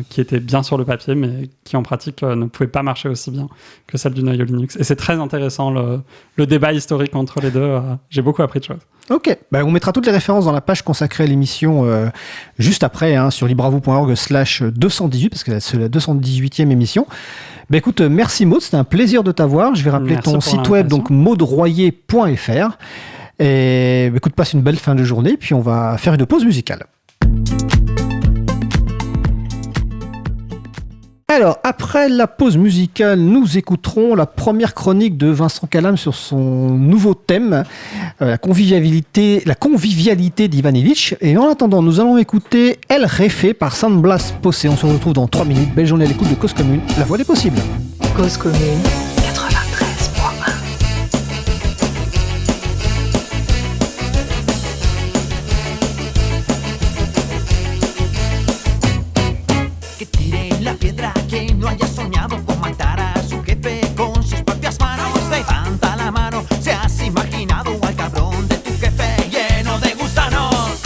qui était bien sur le papier, mais qui en pratique ne pouvait pas marcher aussi bien que celle du noyau Linux. Et c'est très intéressant, le débat historique entre les deux. J'ai beaucoup appris de choses. Ok, on mettra toutes les références dans la page consacrée à l'émission juste après, sur libravou.org/218, parce que c'est la 218e émission. Écoute, merci Maud, c'était un plaisir de t'avoir. Je vais rappeler ton site web, donc maudroyer.fr. Et écoute, passe une belle fin de journée, puis on va faire une pause musicale. Alors, après la pause musicale, nous écouterons la première chronique de Vincent Calam sur son nouveau thème, la convivialité d'Ivan Illich. Et en attendant, nous allons écouter El Jefe par San Blas Posse. On se retrouve dans 3 minutes. Belle journée à l'écoute de Cause Commune, la voix des possibles. Cause Commune 93.1. Que tire la piedra que no haya soñado con matar a su jefe con sus propias manos. Levanta la mano si has imaginado al cabrón de tu jefe lleno de gusanos.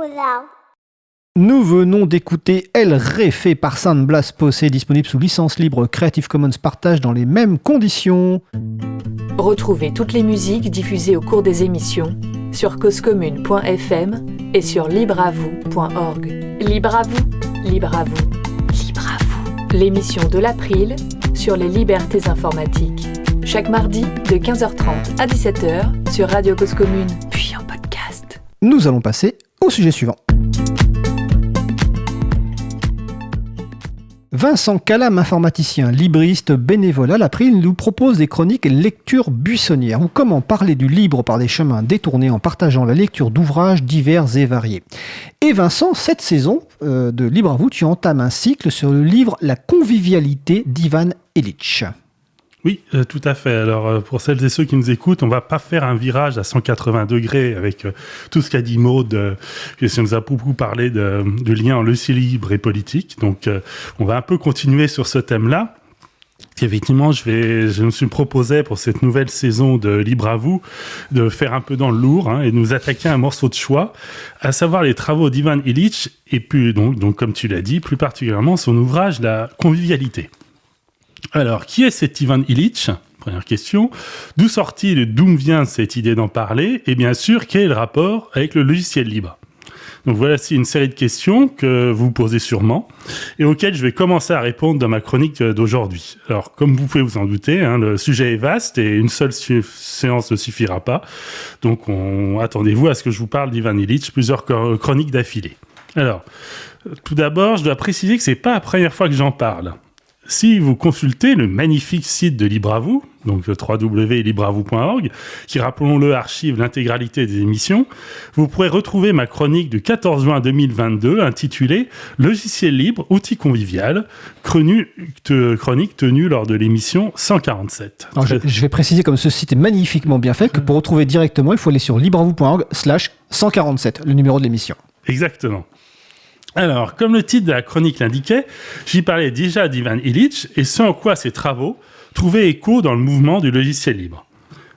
película. Nous venons d'écouter El Ré fait par San Blas Posé, disponible sous licence libre Creative Commons partage dans les mêmes conditions. Retrouvez toutes les musiques diffusées au cours des émissions sur causecommune.fm et sur libreavou.org. Libre à vous, libre à vous, libre à vous. L'émission de l'April sur les libertés informatiques. Chaque mardi de 15h30 à 17h sur Radio Cause Commune, puis en podcast. Nous allons passer au sujet suivant. Vincent Calam, informaticien, libriste, bénévole à l'April, nous propose des chroniques lecture buissonnière, ou comment parler du libre par des chemins détournés en partageant la lecture d'ouvrages divers et variés. Et Vincent, cette saison de Libre à vous, tu entames un cycle sur le livre La convivialité d'Ivan Illich. Oui, tout à fait. Alors, pour celles et ceux qui nous écoutent, on va pas faire un virage à 180 degrés avec tout ce qu'a dit Maud, qui nous a beaucoup parlé du lien en logiciel libre et politique. Donc, on va un peu continuer sur ce thème-là. Et effectivement, je me suis proposé pour cette nouvelle saison de Libre à vous de faire un peu dans le lourd et de nous attaquer à un morceau de choix, à savoir les travaux d'Ivan Illich et puis donc comme tu l'as dit, plus particulièrement son ouvrage La convivialité. Alors, qui est cet Ivan Illich ? Première question. D'où sort-il, d'où me vient cette idée d'en parler ? Et bien sûr, quel est le rapport avec le logiciel libre ? Donc voilà, c'est une série de questions que vous posez sûrement et auxquelles je vais commencer à répondre dans ma chronique d'aujourd'hui. Alors, comme vous pouvez vous en douter, le sujet est vaste et une seule séance ne suffira pas. Donc, attendez-vous à ce que je vous parle d'Ivan Illich, plusieurs chroniques d'affilée. Alors, tout d'abord, je dois préciser que c'est pas la première fois que j'en parle. Si vous consultez le magnifique site de Libre à vous, donc www.libreavou.org, qui, rappelons-le, archive l'intégralité des émissions, vous pourrez retrouver ma chronique du 14 juin 2022 intitulée « Logiciel libre, outil convivial », chronique tenue lors de l'émission 147. Alors, je vais préciser, comme ce site est magnifiquement bien fait, que pour retrouver directement, il faut aller sur libreavou.org/147, le numéro de l'émission. Exactement. Alors, comme le titre de la chronique l'indiquait, j'y parlais déjà d'Ivan Illich et ce en quoi ses travaux trouvaient écho dans le mouvement du logiciel libre.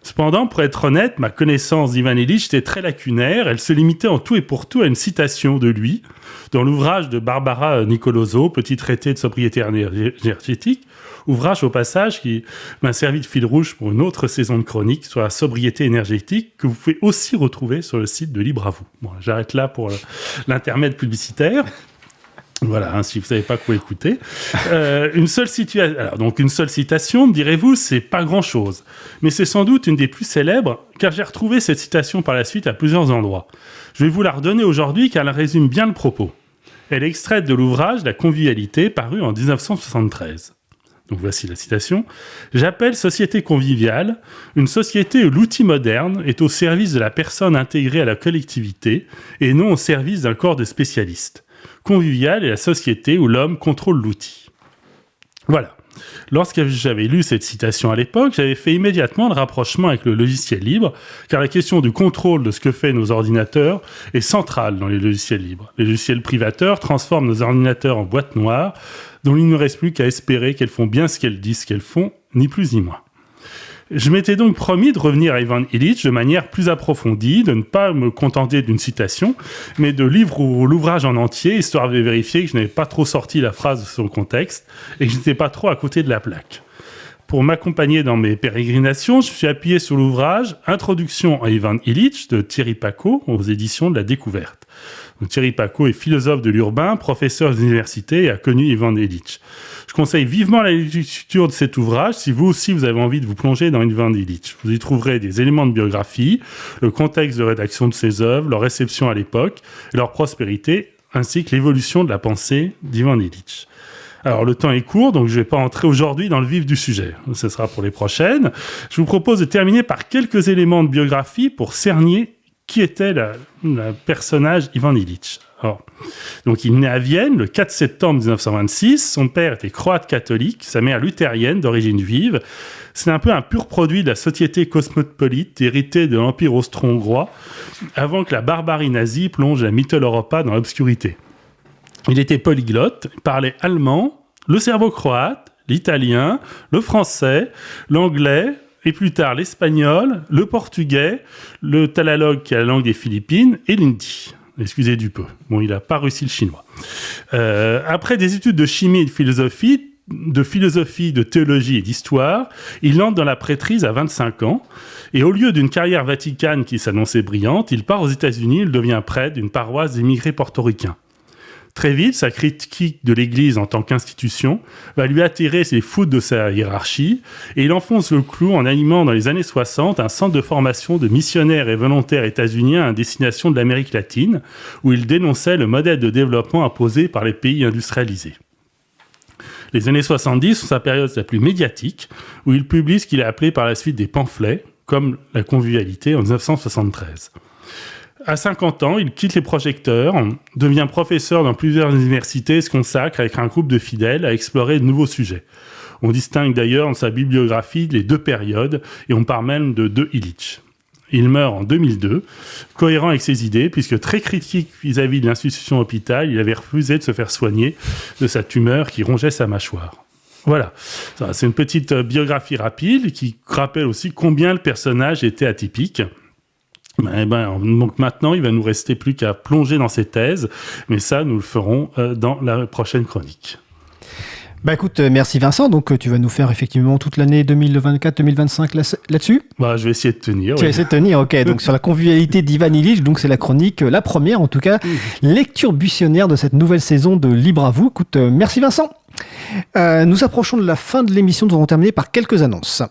Cependant, pour être honnête, ma connaissance d'Ivan Illich était très lacunaire. Elle se limitait en tout et pour tout à une citation de lui dans l'ouvrage de Barbara Nicoloso, Petit traité de sobriété énergétique, ouvrage au passage qui m'a servi de fil rouge pour une autre saison de chronique sur la sobriété énergétique que vous pouvez aussi retrouver sur le site de Libre à vous. Bon, j'arrête là pour l'intermède publicitaire. Voilà, si vous ne savez pas quoi écouter. Une seule citation, me direz-vous, c'est pas grand-chose. Mais c'est sans doute une des plus célèbres, car j'ai retrouvé cette citation par la suite à plusieurs endroits. Je vais vous la redonner aujourd'hui, car elle résume bien le propos. Elle est extraite de l'ouvrage La convivialité, paru en 1973. Donc voici la citation. « J'appelle société conviviale une société où l'outil moderne est au service de la personne intégrée à la collectivité et non au service d'un corps de spécialistes. Conviviale est la société où l'homme contrôle l'outil. » Voilà. Lorsque j'avais lu cette citation à l'époque, j'avais fait immédiatement le rapprochement avec le logiciel libre, car la question du contrôle de ce que font nos ordinateurs est centrale dans les logiciels libres. Les logiciels privateurs transforment nos ordinateurs en boîtes noires, dont il ne reste plus qu'à espérer qu'elles font bien ce qu'elles disent qu'elles font, ni plus ni moins. Je m'étais donc promis de revenir à Ivan Illich de manière plus approfondie, de ne pas me contenter d'une citation, mais de lire l'ouvrage en entier, histoire de vérifier que je n'avais pas trop sorti la phrase de son contexte et que je n'étais pas trop à côté de la plaque. Pour m'accompagner dans mes pérégrinations, je suis appuyé sur l'ouvrage « Introduction à Ivan Illich » de Thierry Pacaud aux éditions de La Découverte. Donc, Thierry Pacaud est philosophe de l'urbain, professeur d'université et a connu Ivan Illich. Je conseille vivement la lecture de cet ouvrage si vous aussi vous avez envie de vous plonger dans Ivan Illich. Vous y trouverez des éléments de biographie, le contexte de rédaction de ses œuvres, leur réception à l'époque, leur prospérité, ainsi que l'évolution de la pensée d'Ivan Illich. Alors, le temps est court, donc je ne vais pas entrer aujourd'hui dans le vif du sujet. Ce sera pour les prochaines. Je vous propose de terminer par quelques éléments de biographie pour cerner qui était le personnage Ivan Illich. Alors, donc, il naît à Vienne le 4 septembre 1926. Son père était croate catholique, sa mère luthérienne d'origine juive. C'est un peu un pur produit de la société cosmopolite héritée de l'Empire austro-hongrois, avant que la barbarie nazie plonge la Mitteleuropa dans l'obscurité. Il était polyglotte, il parlait allemand, le serbo-croate, l'italien, le français, l'anglais, et plus tard l'espagnol, le portugais, le tagalog qui est la langue des Philippines, et l'hindi. Excusez du peu. Bon, il n'a pas réussi le chinois. Après des études de chimie et de philosophie, de théologie et d'histoire, il entre dans la prêtrise à 25 ans. Et au lieu d'une carrière vaticane qui s'annonçait brillante, il part aux États-Unis, il devient prêtre d'une paroisse d'immigrés portoricains. Très vite, sa critique de l'Église en tant qu'institution va lui attirer les foudres de sa hiérarchie et il enfonce le clou en animant dans les années 60 un centre de formation de missionnaires et volontaires états-uniens à destination de l'Amérique latine où il dénonçait le modèle de développement imposé par les pays industrialisés. Les années 70 sont sa période la plus médiatique où il publie ce qu'il a appelé par la suite des pamphlets comme La Convivialité en 1973. À 50 ans, il quitte les projecteurs, devient professeur dans plusieurs universités et se consacre avec un groupe de fidèles à explorer de nouveaux sujets. On distingue d'ailleurs dans sa bibliographie les deux périodes et on parle même de deux Illich. Il meurt en 2002, cohérent avec ses idées, puisque très critique vis-à-vis de l'institution hôpital, il avait refusé de se faire soigner de sa tumeur qui rongeait sa mâchoire. Voilà, ça, c'est une petite biographie rapide qui rappelle aussi combien le personnage était atypique. Donc maintenant, il va nous rester plus qu'à plonger dans ses thèses, mais ça, nous le ferons dans la prochaine chronique. Bah écoute, merci Vincent, donc tu vas nous faire effectivement toute l'année 2024-2025 là-dessus. Bah, je vais essayer de tenir. Tu vas essayer de tenir, ok. Donc sur la convivialité d'Ivan Illich, donc c'est la chronique, la première en tout cas, lecture buissonnière de cette nouvelle saison de Libre à vous. Écoute, merci Vincent. Nous approchons de la fin de l'émission, nous allons terminer par quelques annonces.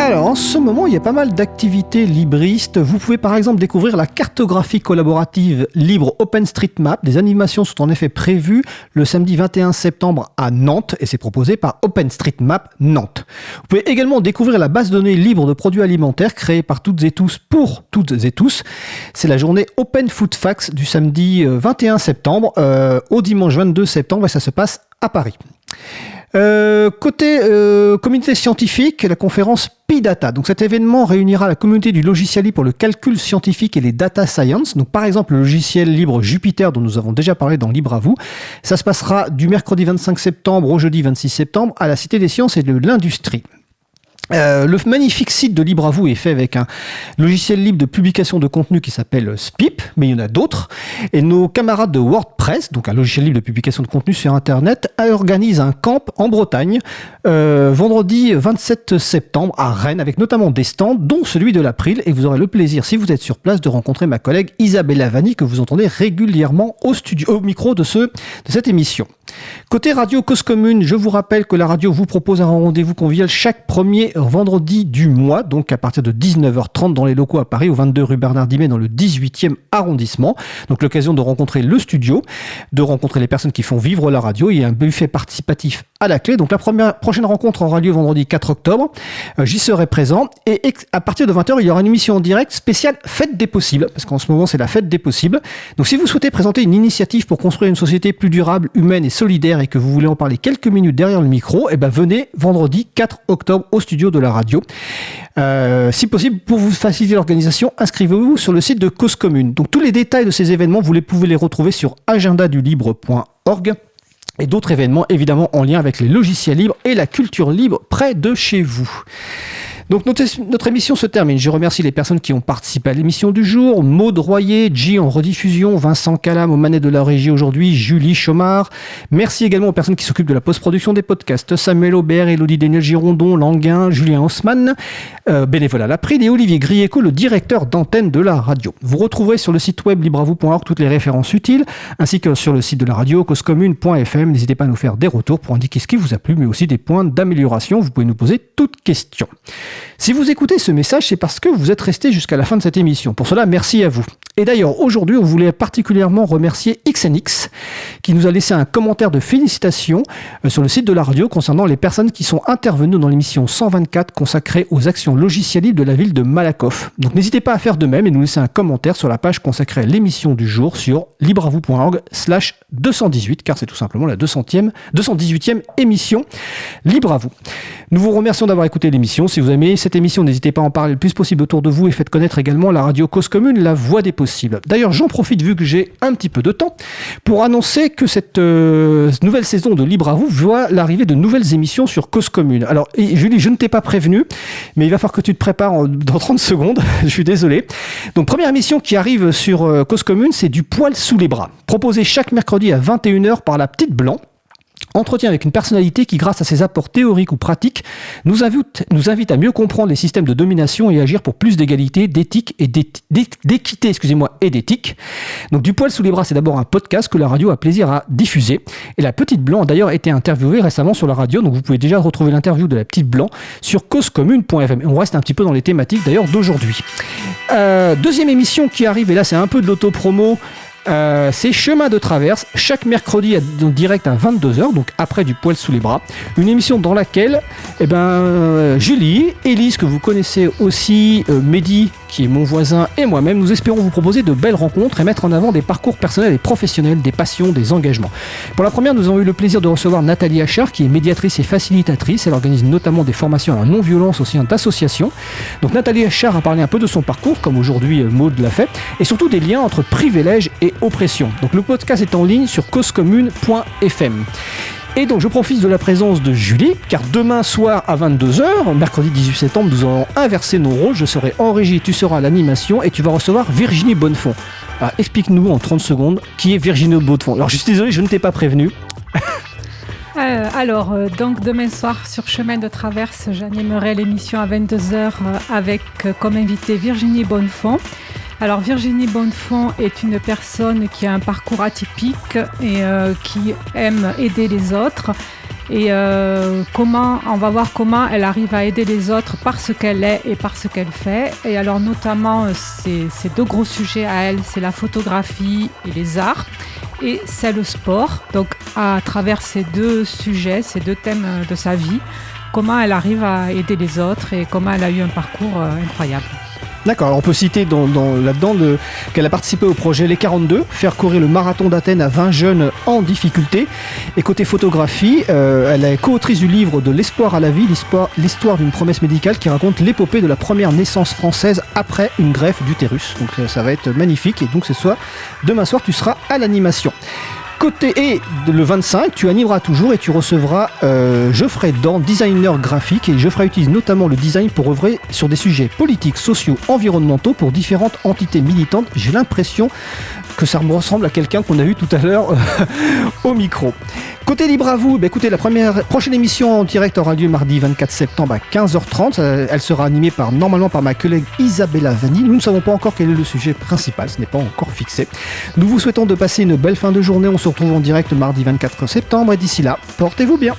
Alors, en ce moment, il y a pas mal d'activités libristes. Vous pouvez par exemple découvrir la cartographie collaborative libre OpenStreetMap. Des animations sont en effet prévues le samedi 21 septembre à Nantes et c'est proposé par OpenStreetMap Nantes. Vous pouvez également découvrir la base de données libre de produits alimentaires créée par toutes et tous pour toutes et tous. C'est la journée Open Food Facts du samedi 21 septembre au dimanche 22 septembre et ça se passe à Paris. Côté communauté scientifique, la conférence PIDATA. Donc cet événement réunira la communauté du logiciel libre pour le calcul scientifique et les data science. Donc par exemple le logiciel libre Jupyter dont nous avons déjà parlé dans Libre à vous. Ça se passera du mercredi 25 septembre au jeudi 26 septembre à la Cité des Sciences et de l'Industrie. Le magnifique site de Libre à vous est fait avec un logiciel libre de publication de contenu qui s'appelle Spip, mais il y en a d'autres. Et nos camarades de WordPress, donc un logiciel libre de publication de contenu sur Internet, organisent un camp en Bretagne vendredi 27 septembre à Rennes, avec notamment des stands, dont celui de l'April. Et vous aurez le plaisir, si vous êtes sur place, de rencontrer ma collègue Isabelle Vanni, que vous entendez régulièrement au micro de cette émission. Côté radio Cause Commune, je vous rappelle que la radio vous propose un rendez-vous convivial chaque premier vendredi du mois, donc à partir de 19h30 dans les locaux à Paris, au 22 rue Bernard Dimet dans le 18e arrondissement. Donc l'occasion de rencontrer le studio, de rencontrer les personnes qui font vivre la radio. Il y a un buffet participatif à la clé. Donc la prochaine rencontre aura lieu vendredi 4 octobre. J'y serai présent. Et à partir de 20h, il y aura une émission en direct spéciale Fête des possibles, parce qu'en ce moment, c'est la Fête des possibles. Donc si vous souhaitez présenter une initiative pour construire une société plus durable, humaine et solidaire et que vous voulez en parler quelques minutes derrière le micro, venez vendredi 4 octobre au studio de la radio. Si possible, pour vous faciliter l'organisation, inscrivez-vous sur le site de Cause Commune. Donc tous les détails de ces événements, vous pouvez les retrouver sur agendadulibre.org et d'autres événements évidemment en lien avec les logiciels libres et la culture libre près de chez vous. Donc notre émission se termine. Je remercie les personnes qui ont participé à l'émission du jour. Maud Royer, G en rediffusion, Vincent Calam aux manettes de la régie aujourd'hui, Julie Chomard. Merci également aux personnes qui s'occupent de la post-production des podcasts. Samuel Aubert, Élodie Daniel-Girondon, Languin, Julien Haussmann, bénévole à l'April, et Olivier Grieco, le directeur d'antenne de la radio. Vous retrouverez sur le site web libreavou.org toutes les références utiles, ainsi que sur le site de la radio causecommune.fm. N'hésitez pas à nous faire des retours pour indiquer ce qui vous a plu, mais aussi des points d'amélioration. Vous pouvez nous poser toutes questions. Si vous écoutez ce message, c'est parce que vous êtes resté jusqu'à la fin de cette émission. Pour cela, merci à vous. Et d'ailleurs, aujourd'hui, on voulait particulièrement remercier XNX, qui nous a laissé un commentaire de félicitations sur le site de la radio concernant les personnes qui sont intervenues dans l'émission 124 consacrée aux actions logicielles libres de la ville de Malakoff. Donc n'hésitez pas à faire de même et nous laisser un commentaire sur la page consacrée à l'émission du jour sur libreavou.org/218, car c'est tout simplement la 218e émission Libre à vous. Nous vous remercions d'avoir écouté l'émission. Si vous aimez cette émission, n'hésitez pas à en parler le plus possible autour de vous et faites connaître également la radio Cause Commune, la voix des possibles. possible. D'ailleurs, j'en profite vu que j'ai un petit peu de temps pour annoncer que cette nouvelle saison de Libre à vous voit l'arrivée de nouvelles émissions sur Cause Commune. Alors, Julie, je ne t'ai pas prévenu, mais il va falloir que tu te prépares dans 30 secondes. Je suis désolé. Donc, première émission qui arrive sur Cause Commune, c'est Du poil sous les bras. Proposé chaque mercredi à 21h par la Petite Blanc. Entretien avec une personnalité qui, grâce à ses apports théoriques ou pratiques, nous invite à mieux comprendre les systèmes de domination et agir pour plus d'égalité, d'éthique et d'équité, et d'éthique. Donc, Du poil sous les bras, c'est d'abord un podcast que la radio a plaisir à diffuser. Et la Petite Blanc a d'ailleurs été interviewée récemment sur la radio, donc vous pouvez déjà retrouver l'interview de la Petite Blanc sur causecommune.fm. On reste un petit peu dans les thématiques d'ailleurs d'aujourd'hui. Deuxième émission qui arrive, et là c'est un peu de l'auto-promo. C'est Chemin de Traverse, chaque mercredi en direct à 22h, donc après Du poil sous les bras. Une émission dans laquelle Julie, Élise, que vous connaissez aussi, Mehdi, qui est mon voisin, et moi-même, nous espérons vous proposer de belles rencontres et mettre en avant des parcours personnels et professionnels, des passions, des engagements. Pour la première, nous avons eu le plaisir de recevoir Nathalie Achard, qui est médiatrice et facilitatrice. Elle organise notamment des formations à la non-violence au sein d'associations. Donc Nathalie Achard a parlé un peu de son parcours, comme aujourd'hui Maud l'a fait, et surtout des liens entre privilèges et oppression. Donc le podcast est en ligne sur causecommune.fm. Et donc je profite de la présence de Julie, car demain soir à 22h, mercredi 18 septembre, nous allons inverser nos rôles. Je serai en régie, tu seras à l'animation et tu vas recevoir Virginie Bonnefond. Alors explique-nous en 30 secondes qui est Virginie Bonnefond. Alors je suis désolé, je ne t'ai pas prévenu. Donc demain soir sur Chemin de Traverse, j'animerai l'émission à 22h avec comme invitée Virginie Bonnefond. Alors Virginie Bonnefond est une personne qui a un parcours atypique et qui aime aider les autres. Et on va voir comment elle arrive à aider les autres par ce qu'elle est et par ce qu'elle fait. Et alors notamment, ces deux gros sujets à elle, c'est la photographie et les arts. Et c'est le sport. Donc à travers ces deux sujets, ces deux thèmes de sa vie, comment elle arrive à aider les autres et comment elle a eu un parcours incroyable. D'accord, alors on peut citer là-dedans qu'elle a participé au projet Les 42, faire courir le marathon d'Athènes à 20 jeunes en difficulté. Et côté photographie, elle est co-autrice du livre De l'espoir à la vie, l'histoire d'une promesse médicale qui raconte l'épopée de la première naissance française après une greffe d'utérus. Donc ça va être magnifique, et donc demain soir tu seras à l'animation. Et le 25, tu animeras toujours et tu recevras Geoffrey Dan, designer graphique. Et Geoffrey utilise notamment le design pour œuvrer sur des sujets politiques, sociaux, environnementaux pour différentes entités militantes. J'ai l'impression que ça me ressemble à quelqu'un qu'on a eu tout à l'heure au micro. Côté Libre à vous, écoutez, la prochaine émission en direct aura lieu mardi 24 septembre à 15h30. Elle sera animée normalement par ma collègue Isabella Vanni. Nous ne savons pas encore quel est le sujet principal, ce n'est pas encore fixé. Nous vous souhaitons de passer une belle fin de journée. On se retrouve en direct mardi 24 septembre et d'ici là, portez-vous bien.